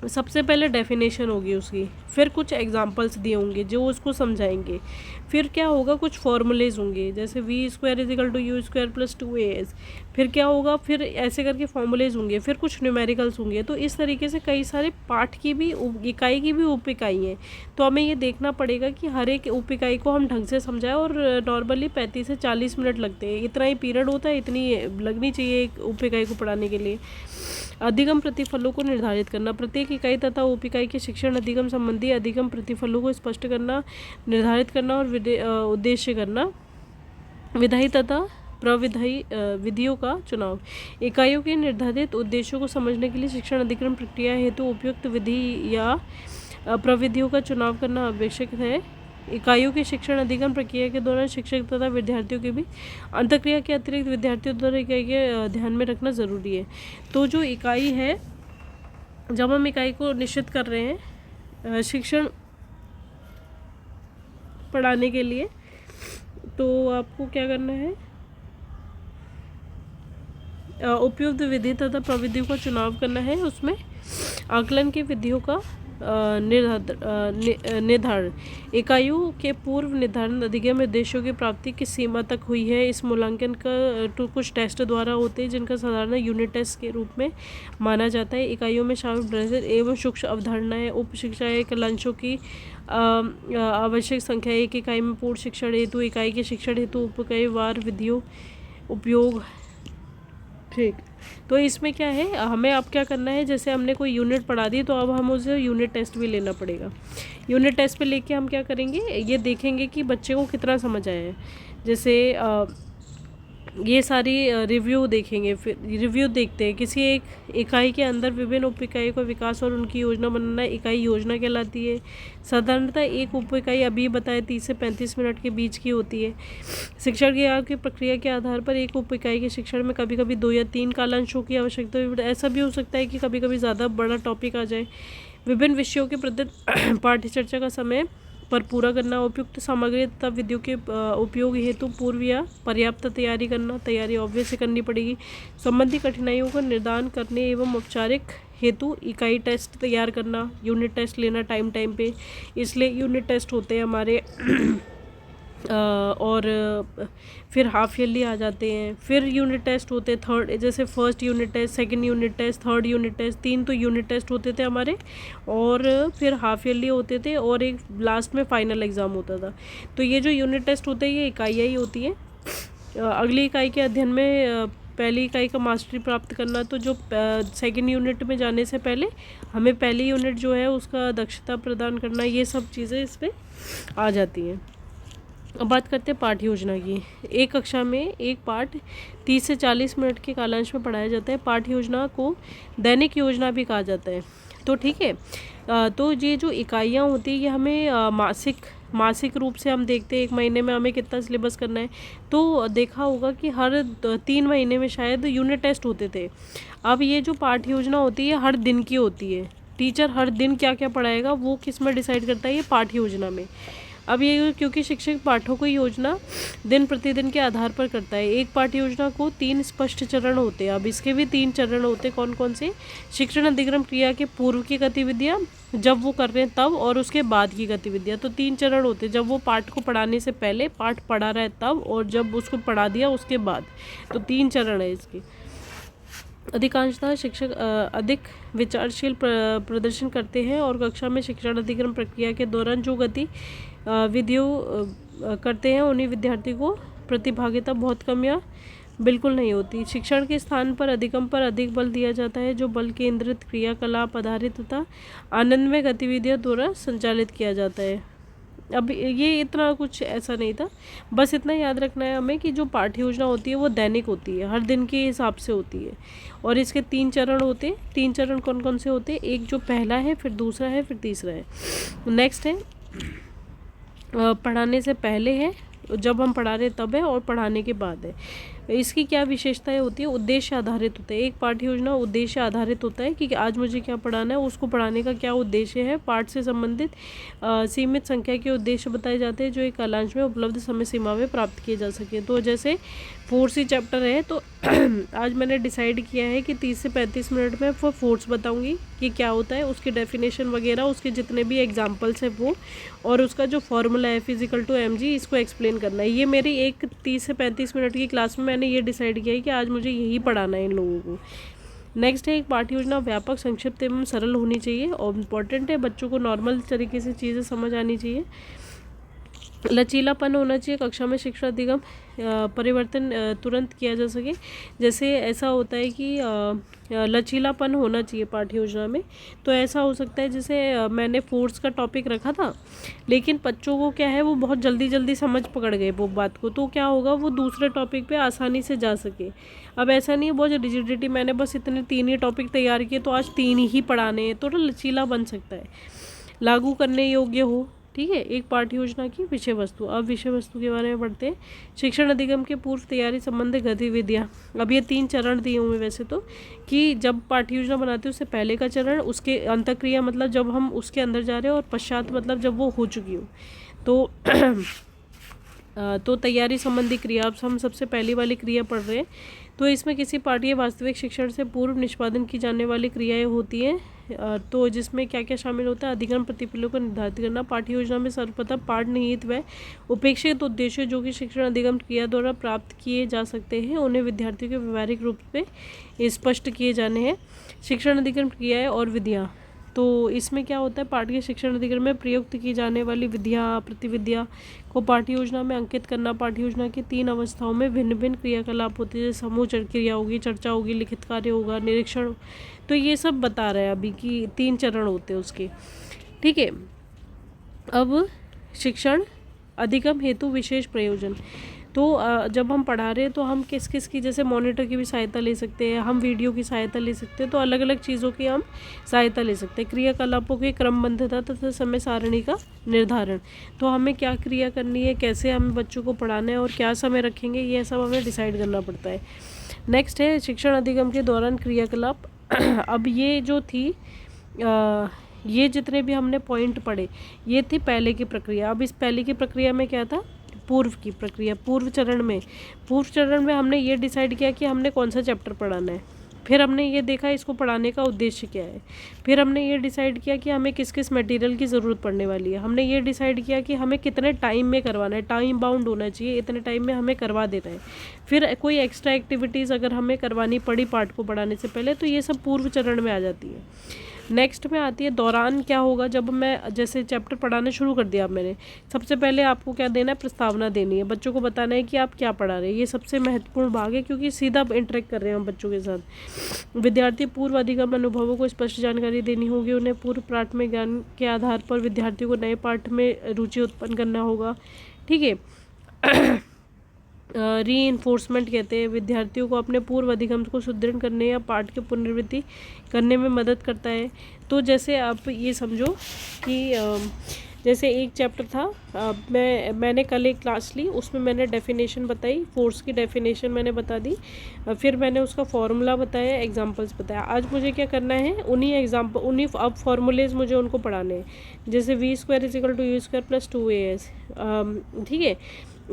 सबसे पहले डेफिनेशन होगी उसकी, फिर कुछ एग्जांपल्स दिए होंगे जो उसको समझाएंगे, फिर क्या होगा, कुछ फॉर्मूलेज होंगे, जैसे v² = u² + 2as। फिर क्या होगा, फिर ऐसे करके फॉर्मूलेज होंगे, फिर कुछ न्यूमेरिकल्स होंगे। तो इस तरीके से कई सारे पार्ट की भी, इकाई की भी उप इकाई हैं। तो हमें ये देखना पड़ेगा कि हर एक उप इकाई को हम ढंग से समझाएं। और नॉर्मली 35 से 40 मिनट लगते हैं, इतना ही पीरियड होता है, इतनी लगनी चाहिए एक उप इकाई को पढ़ाने के लिए। अधिगम प्रतिफलों को निर्धारित करना, प्रत्येक इकाई तथा उप इकाई के शिक्षण अधिगम संबंधी अधिगम प्रतिफलों को स्पष्ट करना, निर्धारित करना और उद्देश्य करना। विधायी तथा प्रविधायी विधियों का चुनाव, इकाइयों के निर्धारित उद्देश्यों को समझने के लिए शिक्षण अधिगम प्रक्रिया हेतु उपयुक्त विधि या प्रविधियों का चुनाव करना आवश्यक है। इकाइयों की शिक्षण अधिगम प्रक्रिया के दौरान शिक्षक तथा विद्यार्थियों के भी अंतःक्रिया के अतिरिक्त विद्यार्थियों द्वारा इकाई के ध्यान में रखना ज़रूरी है। तो जो इकाई है, जब हम इकाई को निश्चित कर रहे हैं शिक्षण पढ़ाने के लिए, तो आपको क्या करना है, उपयुक्त विधि तथा प्रविधियों का चुनाव करना है। उसमें आकलन की विधियों का निर्धारण, इकाइयों के पूर्व निर्धारण अधिगम उद्देश्यों की प्राप्ति किस सीमा तक हुई है। इस मूल्यांकन का तो कुछ टेस्ट द्वारा होते हैं जिनका साधारण यूनिट टेस्ट के रूप में माना जाता है। इकाइयों में शामिल बृहद एवं सूक्ष्म अवधारणाएं, उप शिक्षाएं, कलांशों की आवश्यक संख्या, एक इकाई में पूर्ण शिक्षण हेतु, इकाई के शिक्षण हेतु उप इकाई वार विधियों उपयोग। ठीक, तो इसमें क्या है, हमें अब क्या करना है, जैसे हमने कोई यूनिट पढ़ा दी तो अब हम उसे यूनिट टेस्ट भी लेना पड़ेगा। यूनिट टेस्ट पे लेके हम क्या करेंगे, ये देखेंगे कि बच्चे को कितना समझ आया है। जैसे ये सारी रिव्यू देखेंगे, फिर रिव्यू देखते हैं किसी एक इकाई के अंदर विभिन्न उप इकाइयों का विकास और उनकी योजना बनाना इकाई योजना कहलाती है। साधारणतः एक उप इकाई अभी बताए 30 से 35 मिनट के बीच की होती है। शिक्षण की प्रक्रिया के आधार पर एक उप इकाई के शिक्षण में कभी कभी 2 या 3 कालांशों की आवश्यकता है। ऐसा भी हो सकता है कि कभी कभी ज़्यादा बड़ा टॉपिक आ जाए। विभिन्न विषयों के प्रति पाठ्य चर्चा का समय पर पूरा करना, उपयुक्त सामग्री तथा विधियों के उपयोग हेतु पूर्व या पर्याप्त तैयारी करना, तैयारी ऑब्वियसली करनी पड़ेगी। संबंधी कठिनाइयों का निर्धारण करने एवं औपचारिक हेतु इकाई टेस्ट तैयार करना, यूनिट टेस्ट लेना टाइम पे, इसलिए यूनिट टेस्ट होते हैं हमारे। और फिर हाफ ईयरली आ जाते हैं, फिर यूनिट टेस्ट होते हैं थर्ड, जैसे first unit test, second unit test, third unit test, 3 तो यूनिट टेस्ट होते थे हमारे, और फिर हाफ ईयरली होते थे, और एक लास्ट में फाइनल एग्ज़ाम होता था। तो ये जो यूनिट टेस्ट होते हैं ये इकाइयाँ ही होती हैं। अगली इकाई के अध्ययन में पहली इकाई का मास्टरी प्राप्त करना, तो जो सेकंड यूनिट में जाने से पहले हमें पहली यूनिट जो है उसका दक्षता प्रदान करना, ये सब चीज़ें इस पर आ जाती हैं। अब बात करते हैं पाठ योजना की। एक कक्षा में एक पाठ 30 से 40 मिनट के कालांश में पढ़ाया जाता है। पाठ योजना को दैनिक योजना भी कहा जाता है। तो ठीक है, तो ये जो इकाइयाँ होती है ये हमें मासिक रूप से हम देखते हैं, एक महीने में हमें कितना सिलेबस करना है। तो देखा होगा कि हर 3 महीने में शायद यूनिट टेस्ट होते थे। अब ये जो पाठ योजना होती है हर दिन की होती है। टीचर हर दिन क्या क्या पढ़ाएगा वो किस में डिसाइड करता है, ये पाठ योजना में। अब ये क्योंकि शिक्षक पाठों की योजना दिन प्रतिदिन के आधार पर करता है। एक पाठ योजना को 3 स्पष्ट चरण होते हैं। अब इसके भी 3 चरण होते हैं, कौन कौन से? शिक्षण अधिगम क्रिया के पूर्व की गतिविधियाँ, जब वो कर रहे हैं तब, और उसके बाद की गतिविधियाँ। तो 3 चरण होते हैं, जब वो पाठ को पढ़ाने से पहले, पाठ पढ़ा रहा है तब, और जब उसको पढ़ा दिया उसके बाद। तो 3 चरण है इसके। अधिकांशतः शिक्षक अधिक विचारशील प्रदर्शन करते हैं और कक्षा में शिक्षण अधिगम प्रक्रिया के दौरान जो गति विधियों करते हैं उन्हीं विद्यार्थी को प्रतिभागिता बहुत कम या बिल्कुल नहीं होती। शिक्षण के स्थान पर अधिगम पर अधिक बल दिया जाता है, जो बल केंद्रित क्रियाकलाप आधारित तथा आनंदमय गतिविधियों द्वारा संचालित किया जाता है। अब ये इतना कुछ ऐसा नहीं था, बस इतना याद रखना है हमें कि जो पाठ्य योजना होती है वो दैनिक होती है, हर दिन के हिसाब से होती है। और इसके 3 चरण होते हैं। 3 चरण कौन कौन से होते हैं? एक जो पहला है, फिर दूसरा है, फिर तीसरा है। नेक्स्ट है पढ़ाने से पहले है, जब हम पढ़ा रहे तब है, और पढ़ाने के बाद है। इसकी क्या विशेषताएं होती है? उद्देश्य आधारित होता है। एक पाठ्य योजना उद्देश्य आधारित होता है कि आज मुझे क्या पढ़ाना है, उसको पढ़ाने का क्या उद्देश्य है। पाठ से संबंधित सीमित संख्या के उद्देश्य बताए जाते हैं जो एक कालांश में उपलब्ध समय सीमा में प्राप्त किए जा सके। तो जैसे 4C चैप्टर है, तो आज मैंने डिसाइड किया है कि 30 से 35 मिनट में फोर्स बताऊंगी कि क्या होता है, उसकी डेफिनेशन वगैरह, उसके जितने भी एग्जांपल्स है वो, और उसका जो फॉर्मूला है F=mg, इसको एक्सप्लेन करना है। ये मेरी एक 30 से 35 मिनट की क्लास में मैंने ये डिसाइड किया है कि आज मुझे यही पढ़ाना है इन लोगों को। नेक्स्ट है एक पाठ्य योजना व्यापक, संक्षिप्त एवं सरल होनी चाहिए, और इम्पॉर्टेंट है बच्चों को नॉर्मल तरीके से चीज़ें समझ आनी चाहिए। लचीलापन होना चाहिए, कक्षा में शिक्षा अधिगम परिवर्तन तुरंत किया जा सके। जैसे ऐसा होता है कि लचीलापन होना चाहिए पाठ्य योजना में। तो ऐसा हो सकता है जैसे मैंने फोर्स का टॉपिक रखा था, लेकिन बच्चों को क्या है वो बहुत जल्दी समझ पकड़ गए वो बात को, तो क्या होगा वो दूसरे टॉपिक पे आसानी से जा सके। अब ऐसा नहीं है बहुत रिजिडिटी, मैंने बस इतने 3 ही टॉपिक तैयार किए तो आज 3 ही पढ़ाने हैं, तो लचीला बन सकता है, लागू करने योग्य हो। ठीक है, एक पाठ्य योजना की विषय वस्तु। अब विषय वस्तु के बारे में पढ़ते हैं। शिक्षण अधिगम के पूर्व तैयारी संबंधी गतिविधियाँ। अब ये 3 चरण दिए हुए वैसे तो, कि जब पाठ्य योजना बनाते हैं उससे पहले का चरण, उसके अंतःक्रिया मतलब जब हम उसके अंदर जा रहे हैं, और पश्चात मतलब जब वो हो चुकी हो। तो तैयारी संबंधी क्रिया, अब हम सबसे पहली वाली क्रिया पढ़ रहे हैं। तो इसमें किसी पाठ या वास्तविक शिक्षण से पूर्व निष्पादन की जाने वाली क्रियाएं होती हैं तो जिसमें क्या क्या शामिल होता है, अधिगम प्रतिफलों को निर्धारित करना। पाठ्य योजना में सर्वप्रथम पाठ निहित व उपेक्षित उद्देश्य जो कि शिक्षण अधिगम क्रिया द्वारा प्राप्त किए जा सकते हैं उन्हें विद्यार्थियों के व्यवहारिक रूप से स्पष्ट किए जाने हैं। शिक्षण अधिगम क्रियाएँ और विधियाँ, तो इसमें क्या होता है, पाठ के शिक्षण अधिगम में प्रयुक्त की जाने वाली विधियाँ प्रतिविधियाँ को पाठ्य योजना में अंकित करना। पाठ्य योजना की 3 अवस्थाओं में भिन्न भिन्न क्रियाकलाप होते हैं, जैसे समूह क्रिया होगी, चर्चा होगी, लिखित कार्य होगा, निरीक्षण। तो ये सब बता रहे हैं अभी कि 3 चरण होते हैं उसके। ठीक है, अब शिक्षण अधिगम हेतु विशेष प्रयोजन। तो जब हम पढ़ा रहे हैं तो हम किस किस की, जैसे मॉनिटर की भी सहायता ले सकते हैं, हम वीडियो की सहायता ले सकते हैं, तो अलग अलग चीज़ों की हम सहायता ले सकते हैं। क्रियाकलापों की क्रमबद्धता तथा समय सारणी का निर्धारण, तो हमें क्या क्रिया करनी है, कैसे हमें बच्चों को पढ़ाना है और क्या समय रखेंगे, ये सब हमें डिसाइड करना पड़ता है। नेक्स्ट है शिक्षण अधिगम के दौरान क्रियाकलाप। अब ये जो थी ये जितने भी हमने पॉइंट पढ़े ये थी पहले की प्रक्रिया। अब इस पहले की प्रक्रिया में क्या था, पूर्व की प्रक्रिया। पूर्व चरण में हमने ये डिसाइड किया कि हमने कौन सा चैप्टर पढ़ाना है, फिर हमने ये देखा इसको पढ़ाने का उद्देश्य क्या है, फिर हमने ये डिसाइड किया कि हमें किस किस मटेरियल की ज़रूरत पड़ने वाली है, हमने ये डिसाइड किया कि हमें कितने टाइम में करवाना है, टाइम बाउंड होना चाहिए, इतने टाइम में हमें करवा देना है। फिर कोई एक्स्ट्रा एक्टिविटीज़ अगर हमें करवानी पड़ी पाठ को पढ़ाने से पहले, तो ये सब पूर्व चरण में आ जाती है। नेक्स्ट में आती है दौरान। क्या होगा, जब मैं जैसे चैप्टर पढ़ाना शुरू कर दिया, अब मैंने सबसे पहले आपको क्या देना है, प्रस्तावना देनी है, बच्चों को बताना है कि आप क्या पढ़ा रहे हैं। ये सबसे महत्वपूर्ण भाग है क्योंकि सीधा इंटरेक्ट कर रहे हैं हम बच्चों के साथ। विद्यार्थी पूर्व अधिगम अनुभवों को स्पष्ट जानकारी देनी होगी, उन्हें पूर्व प्राथमिक ज्ञान के आधार पर विद्यार्थियों को नए पाठ में रुचि उत्पन्न करना होगा। ठीक है। रीइंफोर्समेंट कहते हैं, विद्यार्थियों को अपने पूर्व अधिगम को सुदृढ़ करने या पाठ की पुनरावृत्ति करने में मदद करता है। तो जैसे आप ये समझो कि जैसे एक चैप्टर था, मैंने कल एक क्लास ली, उसमें मैंने डेफिनेशन बताई, फोर्स की डेफिनेशन मैंने बता दी, फिर मैंने उसका फॉर्मूला बताया, एग्जांपल्स बताया। आज मुझे क्या करना है, उन्हीं अब फॉर्मूलेज मुझे उनको पढ़ाने हैं, जैसे v² = u² + 2as। ठीक है,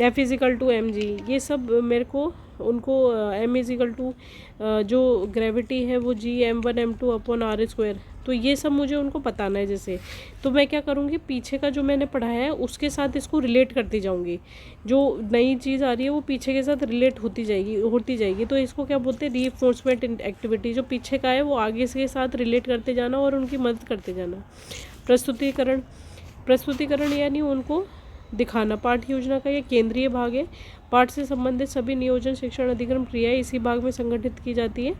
F = mg, ये सब मेरे को उनको m = जो ग्रेविटी है वो Gm1m2/r², तो ये सब मुझे उनको बताना है। जैसे तो मैं क्या करूँगी, पीछे का जो मैंने पढ़ाया है उसके साथ इसको रिलेट करती जाऊँगी, जो नई चीज़ आ रही है वो पीछे के साथ रिलेट होती जाएगी। तो इसको क्या बोलते हैं, रीइंफोर्समेंट एक्टिविटी। जो पीछे का है वो आगे के साथ रिलेट करते जाना और उनकी मदद करते जाना। प्रस्तुतिकरण यानी उनको दिखाना। पाठ्य योजना का यह केंद्रीय भाग है। पाठ से संबंधित सभी नियोजन, शिक्षण, अधिगम क्रियाएं इसी भाग में संगठित की जाती है।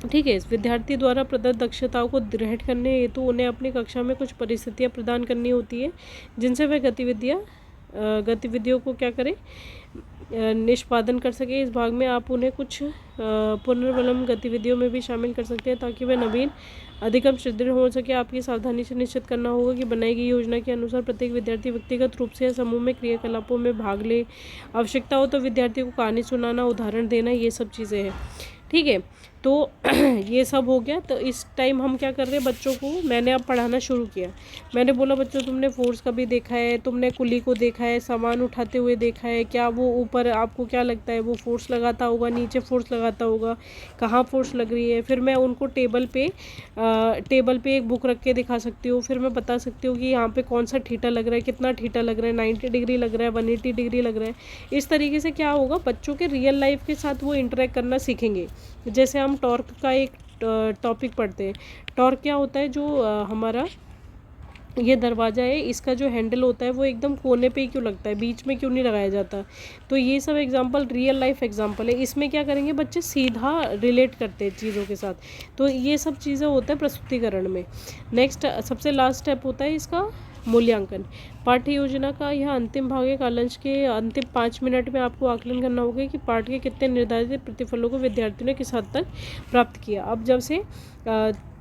ठीक है, विद्यार्थी द्वारा प्रदत्त दक्षताओं को दृढ़ करने हेतु उन्हें अपनी कक्षा में कुछ परिस्थितियां प्रदान करनी होती है, जिनसे वह गतिविधियों को क्या करें, निष्पादन कर सके। इस भाग में आप उन्हें कुछ पुनर्वलम गतिविधियों में भी शामिल कर सकते हैं ताकि वह नवीन अधिगम सुदृढ़ हो सके। आपकी सावधानी से निश्चित करना होगा कि बनाई गई योजना के अनुसार प्रत्येक विद्यार्थी व्यक्तिगत रूप से या समूह में क्रियाकलापों में भाग ले। आवश्यकता हो तो विद्यार्थी को कहानी सुनाना, उदाहरण देना, ये सब चीज़ें हैं। ठीक है, तो ये सब हो गया। तो इस टाइम हम क्या कर रहे हैं, बच्चों को मैंने अब पढ़ाना शुरू किया। मैंने बोला बच्चों तुमने फोर्स कभी देखा है, तुमने कुली को देखा है, सामान उठाते हुए देखा है क्या, वो ऊपर आपको क्या लगता है वो फोर्स लगाता होगा, नीचे फोर्स लगाता होगा, कहाँ फोर्स लग रही है। फिर मैं उनको टेबल पे एक बुक रख के दिखा सकती हूँ। फिर मैं बता सकती हूँ कि यहाँ पे कौन सा ठीटा लग रहा है, कितना ठीटा लग रहा है, 90 डिग्री लग रहा है, 180 डिग्री लग रहा है। इस तरीके से क्या होगा, बच्चों के रियल लाइफ के साथ वो इंटरेक्ट करना सीखेंगे। जैसे हम टॉर्क का एक टॉपिक पढ़ते हैं। टॉर्क क्या होता है, जो हमारा ये दरवाज़ा है, इसका जो हैंडल होता है वो एकदम कोने पे ही क्यों लगता है, बीच में क्यों नहीं लगाया जाता। तो ये सब एग्जांपल रियल लाइफ एग्जांपल है। इसमें क्या करेंगे बच्चे, सीधा रिलेट करते हैं चीज़ों के साथ। तो ये सब चीज़ें होता है प्रस्तुतिकरण में। नेक्स्ट सबसे लास्ट स्टेप होता है इसका मूल्यांकन। पाठ्य योजना का यह अंतिम भाग है। कालांश के अंतिम 5 मिनट में आपको आकलन करना होगा कि पाठ के कितने निर्धारित प्रतिफलों को विद्यार्थियों ने किस हद तक प्राप्त किया। अब जब से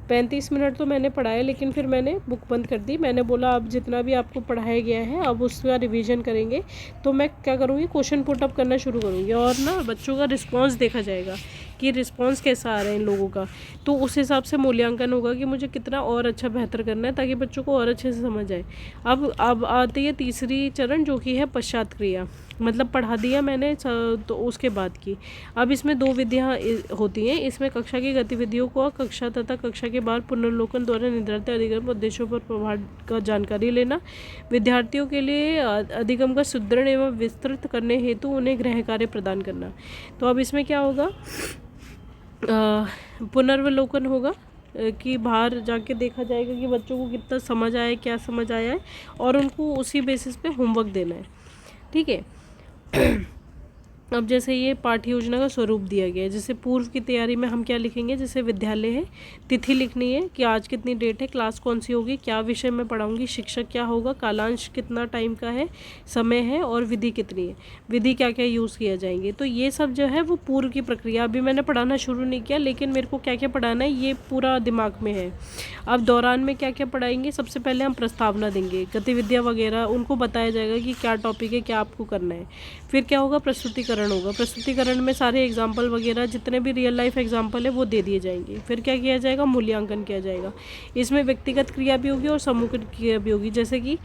35 मिनट तो मैंने पढ़ाया, लेकिन फिर मैंने बुक बंद कर दी। मैंने बोला अब जितना भी आपको पढ़ाया गया है अब उसका रिवीजन करेंगे। तो मैं क्या करूँगी, क्वेश्चन पुट अप करना शुरू करूँगी और ना बच्चों का रिस्पांस देखा जाएगा कि रिस्पांस कैसा आ रहा है इन लोगों का। तो उस हिसाब से मूल्यांकन होगा कि मुझे कितना और अच्छा बेहतर करना है ताकि बच्चों को और अच्छे से समझ आए। अब आती है तीसरी चरण जो कि है पश्चात क्रिया। मतलब पढ़ा दिया मैंने तो उसके बाद की। अब इसमें 2 विधियाँ होती हैं। इसमें कक्षा की गतिविधियों को कक्षा तथा कक्षा के बाहर पुनर्लोकन द्वारा निर्धारित अधिगम उद्देश्यों पर प्रभाव का जानकारी लेना, विद्यार्थियों के लिए अधिगम का सुदृढ़ एवं विस्तृत करने हेतु उन्हें गृह कार्य प्रदान करना। तो अब इसमें क्या होगा, पुनर्वलोकन होगा कि बाहर जाके देखा जाएगा कि बच्चों को कितना समझ आया है, क्या समझ आया है, और उनको उसी बेसिस पे होमवर्क देना है। ठीक है। अब जैसे ये पाठ्य योजना का स्वरूप दिया गया है, जैसे पूर्व की तैयारी में हम क्या लिखेंगे, जैसे विद्यालय है, तिथि लिखनी है कि आज कितनी डेट है, क्लास कौन सी होगी, क्या विषय में पढ़ाऊंगी, शिक्षक क्या होगा, कालांश कितना टाइम का है, समय है, और विधि कितनी है, विधि क्या क्या यूज़ किया जाएंगे। तो ये सब जो है वो पूर्व की प्रक्रिया। अभी मैंने पढ़ाना शुरू नहीं किया, लेकिन मेरे को क्या क्या पढ़ाना है ये पूरा दिमाग में है। अब दौरान में क्या क्या पढ़ाएंगे, सबसे पहले हम प्रस्तावना देंगे, गतिविधियाँ वगैरह उनको बताया जाएगा कि क्या टॉपिक है, क्या आपको करना है। फिर क्या होगा, प्रस्तुतिकरण होगा। प्रस्तुतिकरण में सारे एग्जाम्पल वगैरह जितने भी रियल लाइफ एग्जाम्पल है वो दे दिए जाएंगे। फिर क्या किया जाएगा, मूल्यांकन किया जाएगा। इसमें व्यक्तिगत क्रिया भी होगी और समूह क्रिया भी होगी। जैसे कि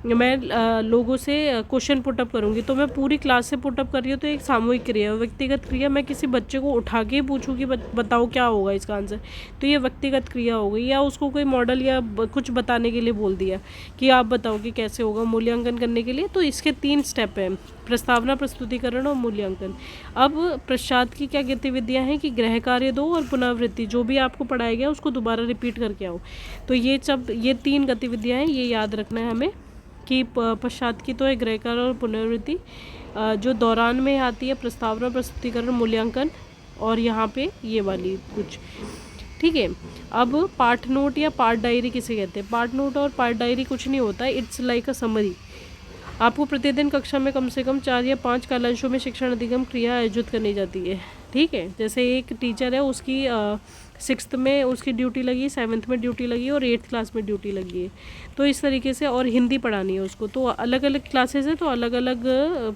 मैं लोगों से क्वेश्चन पुटअप करूँगी, तो मैं पूरी क्लास से पुटअप कर रही हूँ तो एक सामूहिक क्रिया है। व्यक्तिगत क्रिया मैं किसी बच्चे को उठा के पूछूँ कि बताओ क्या होगा इसका आंसर, तो ये व्यक्तिगत क्रिया हो गई। या उसको कोई मॉडल या कुछ बताने के लिए बोल दिया कि आप बताओ कि कैसे होगा, मूल्यांकन करने के लिए। तो इसके 3 स्टेप हैं, प्रस्तावना, प्रस्तुतिकरण और मूल्यांकन। अब पश्चात की क्या गतिविधियां हैं कि गृह कार्य दो और पुनरावृत्ति, जो भी आपको पढ़ाया गया उसको दोबारा रिपीट करके आओ। तो ये 3 गतिविधियां हैं, ये याद रखना है हमें कि पश्चात की तो है गृह कार्य और पुनरावृत्ति, जो दौरान में आती है प्रस्तावना, प्रस्तुतिकरण, मूल्यांकन, और यहाँ पे ये वाली कुछ। ठीक है। अब पाठ नोट या पाठ डायरी किसे कहते हैं। पाठ नोट और पाठ डायरी कुछ नहीं होता है, इट्स लाइक अ समरी। आपको प्रतिदिन कक्षा में कम से कम 4 या 5 कालांशों में शिक्षण अधिगम क्रिया आयोजित करनी जाती है। ठीक है। जैसे एक टीचर है, उसकी 6th में उसकी ड्यूटी लगी, 7th में ड्यूटी लगी और 8th क्लास में ड्यूटी लगी है। तो इस तरीके से, और हिंदी पढ़ानी है उसको, तो अलग अलग क्लासेस है तो अलग अलग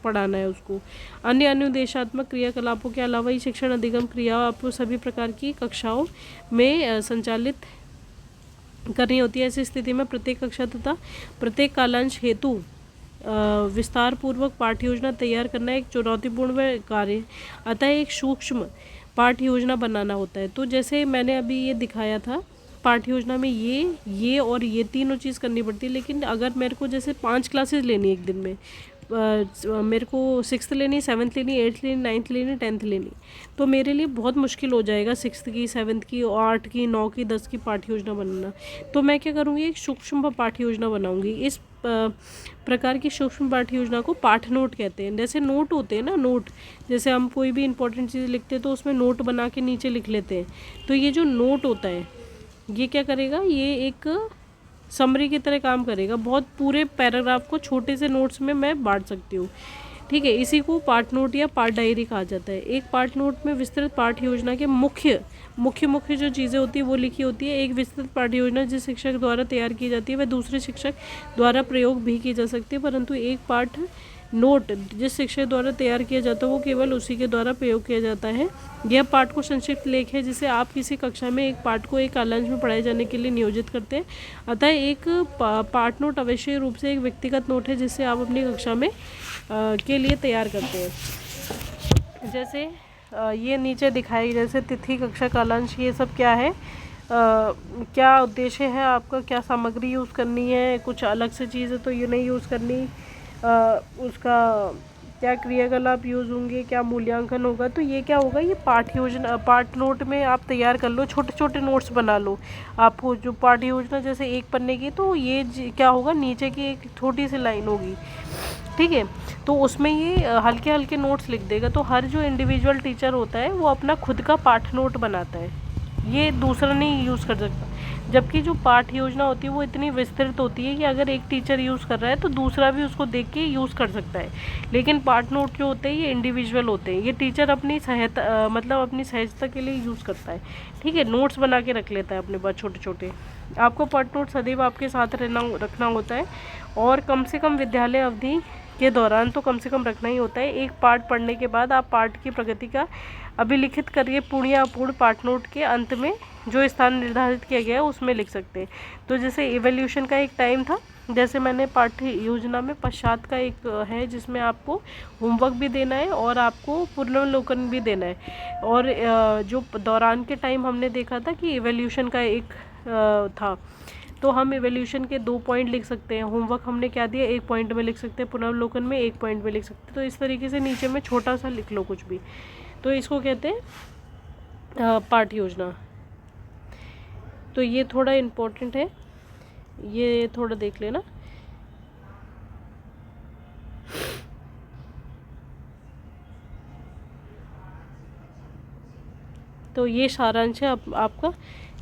पढ़ाना है उसको। अन्य अनुदेशात्मक क्रियाकलापों के अलावा ही शिक्षण अधिगम क्रिया आपको सभी प्रकार की कक्षाओं में संचालित करनी होती है। ऐसी स्थिति में प्रत्येक कक्षा तथा प्रत्येक कालांश हेतु विस्तार पूर्वक पाठ्य योजना तैयार करना एक चुनौतीपूर्ण कार्य, अतः एक सूक्ष्म पाठ्य योजना बनाना होता है। तो जैसे मैंने अभी ये दिखाया था, पाठ्य योजना में ये और ये तीनों चीज़ करनी पड़ती है। लेकिन अगर मेरे को जैसे 5 क्लासेस लेनी एक दिन में, मेरे को 6th लेनी, 7th लेनी, 8th लेनी, 9th लेनी, 10th लेनी, तो मेरे लिए बहुत मुश्किल हो जाएगा 6th की, 7th की, 8 की, 9 की, 10 की पाठ्य योजना बनाना। तो मैं क्या करूँगी, एक सूक्ष्म पाठ्य योजना बनाऊँगी। इस प्रकार की सूक्ष्म पाठ्य योजना को पाठ नोट कहते हैं। जैसे नोट होते हैं ना, नोट, जैसे हम कोई भी इंपॉर्टेंट चीज़ लिखते हैं तो उसमें नोट बना के नीचे लिख लेते हैं। तो ये जो नोट होता है, ये क्या करेगा, ये एक समरी की तरह काम करेगा। बहुत पूरे पैराग्राफ को छोटे से नोट्स में मैं बांट सकती हूँ। ठीक है। इसी को पाठ नोट या पाठ डायरी कहा जाता है। एक पाठ नोट में विस्तृत पाठ्य योजना के मुख्य जो चीज़ें होती है वो लिखी होती है। एक विस्तृत पाठ्य योजना जिस शिक्षक द्वारा तैयार की जाती है वह दूसरे शिक्षक द्वारा प्रयोग भी की जा सकती है, परंतु एक पाठ नोट जिस शिक्षक द्वारा तैयार किया जाता है वो केवल उसी के द्वारा प्रयोग किया जाता है। यह पाठ को संक्षिप्त लेख है जिसे आप किसी कक्षा में एक पाठ को एक कालांश में पढ़ाए जाने के लिए नियोजित करते हैं। अतः एक पाठ नोट अवश्य रूप से एक व्यक्तिगत नोट है जिसे आप अपनी कक्षा में के लिए तैयार करते हैं। जैसे ये नीचे दिखाई, जैसे तिथि, कक्षा, कालांश, ये सब क्या है, क्या उद्देश्य है आपका, क्या सामग्री यूज़ करनी है, कुछ अलग से चीज़ है तो ये नहीं यूज़ करनी, उसका क्या क्रियाकलाप यूज़ होंगे, क्या मूल्यांकन होगा। तो ये क्या होगा, ये पाठ्य योजना, पाठ नोट में आप तैयार कर लो, छोटे छोटे नोट्स बना लो। आपको जो पाठ्य योजना जैसे एक पन्ने की, तो ये क्या होगा, नीचे की एक छोटी सी लाइन होगी। ठीक है। तो उसमें ये हल्के हल्के नोट्स लिख देगा। तो हर जो इंडिविजुअल टीचर होता है वो अपना खुद का पाठ नोट बनाता है, ये दूसरा नहीं यूज़ कर सकता। जबकि जो पाठ योजना होती है वो इतनी विस्तृत होती है कि अगर एक टीचर यूज़ कर रहा है तो दूसरा भी उसको देख के यूज़ कर सकता है। लेकिन पाठ नोट जो होते हैं ये इंडिविजुअल होते हैं, ये टीचर अपनी सहायता मतलब अपनी सहजता के लिए यूज़ करता है। ठीक है। नोट्स बना के रख लेता है अपने पास छोटे छोटे। आपको पाठ नोट सदैव आपके साथ रखना होता है और कम से कम विद्यालय अवधि के दौरान तो कम से कम रखना ही होता है। एक पार्ट पढ़ने के बाद आप पार्ट की प्रगति का अभिलिखित करके पूर्ण या अपूर्ण पार्ट नोट के अंत में जो स्थान निर्धारित किया गया है उसमें लिख सकते हैं। तो जैसे इवैल्यूएशन का एक टाइम था, जैसे मैंने पाठ्य योजना में पश्चात का एक है जिसमें आपको होमवर्क भी देना है और आपको पुनर्वलोकन भी देना है। और जो दौरान के टाइम हमने देखा था कि इवैल्यूएशन का एक था, तो हम इवैल्यूएशन के 2 पॉइंट लिख सकते हैं। होमवर्क हमने क्या दिया, 1 पॉइंट में लिख सकते हैं, पुनर्वलोकन में 1 पॉइंट में लिख सकते हैं। तो इस तरीके से नीचे में छोटा सा लिख लो कुछ भी, तो इसको कहते हैं पाठ योजना। तो ये थोड़ा इम्पोर्टेंट है, ये थोड़ा देख लेना। तो ये सारांश है आपका।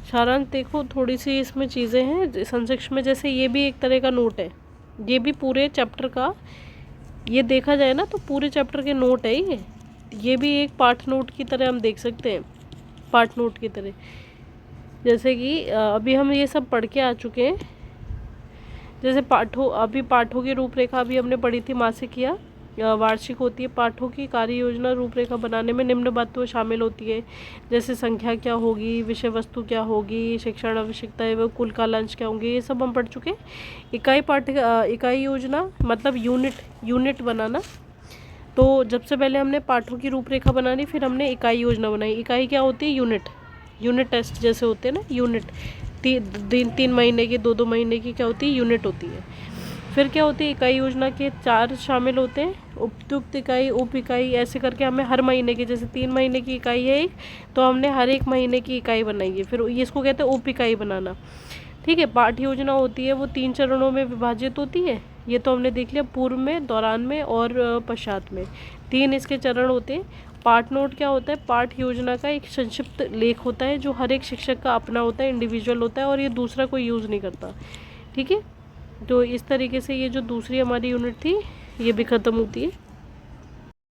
सारांश देखो, थोड़ी सी इसमें चीज़ें हैं संक्षिप्त में, जैसे ये भी एक तरह का नोट है, ये भी पूरे चैप्टर का, ये देखा जाए ना तो पूरे चैप्टर के नोट है ये भी एक पाठ नोट की तरह हम देख सकते हैं, पाठ नोट की तरह। जैसे कि अभी हम ये सब पढ़ के आ चुके हैं। जैसे पाठों की रूपरेखा अभी हमने पढ़ी थी, मासिक या वार्षिक होती है। पाठों की कार्य योजना रूपरेखा बनाने में निम्न बातें शामिल होती है, जैसे संख्या क्या होगी, विषय वस्तु क्या होगी, शिक्षण आवश्यकता एवं कुल कालांश क्या होंगे, ये सब हम पढ़ चुके हैं। इकाई योजना मतलब यूनिट बनाना। तो जब से पहले हमने पाठों की रूपरेखा बनानी, फिर हमने इकाई योजना बनाई। इकाई क्या होती है, यूनिट टेस्ट जैसे होते हैं ना, यूनिट 3 महीने की, 2 महीने की क्या होती है, यूनिट होती है। फिर क्या होती है, इकाई योजना के 4 शामिल होते हैं, उपयुक्त इकाई, उप इकाई, ऐसे करके हमें हर महीने की, जैसे 3 महीने की इकाई है एक, तो हमने हर एक महीने की इकाई बनाई है, फिर इसको कहते हैं उप इकाई बनाना। ठीक है। पाठ योजना होती है वो 3 चरणों में विभाजित होती है, ये तो हमने देख लिया, पूर्व में, दौरान में और पश्चात में, 3 इसके चरण होते हैं। पाठ नोट क्या होता है, पाठ योजना का एक संक्षिप्त लेख होता है जो हर एक शिक्षक का अपना होता है, इंडिविजुअल होता है, और ये दूसरा कोई यूज़ नहीं करता। ठीक है। तो इस तरीके से ये जो दूसरी हमारी यूनिट थी ये भी ख़त्म होती है।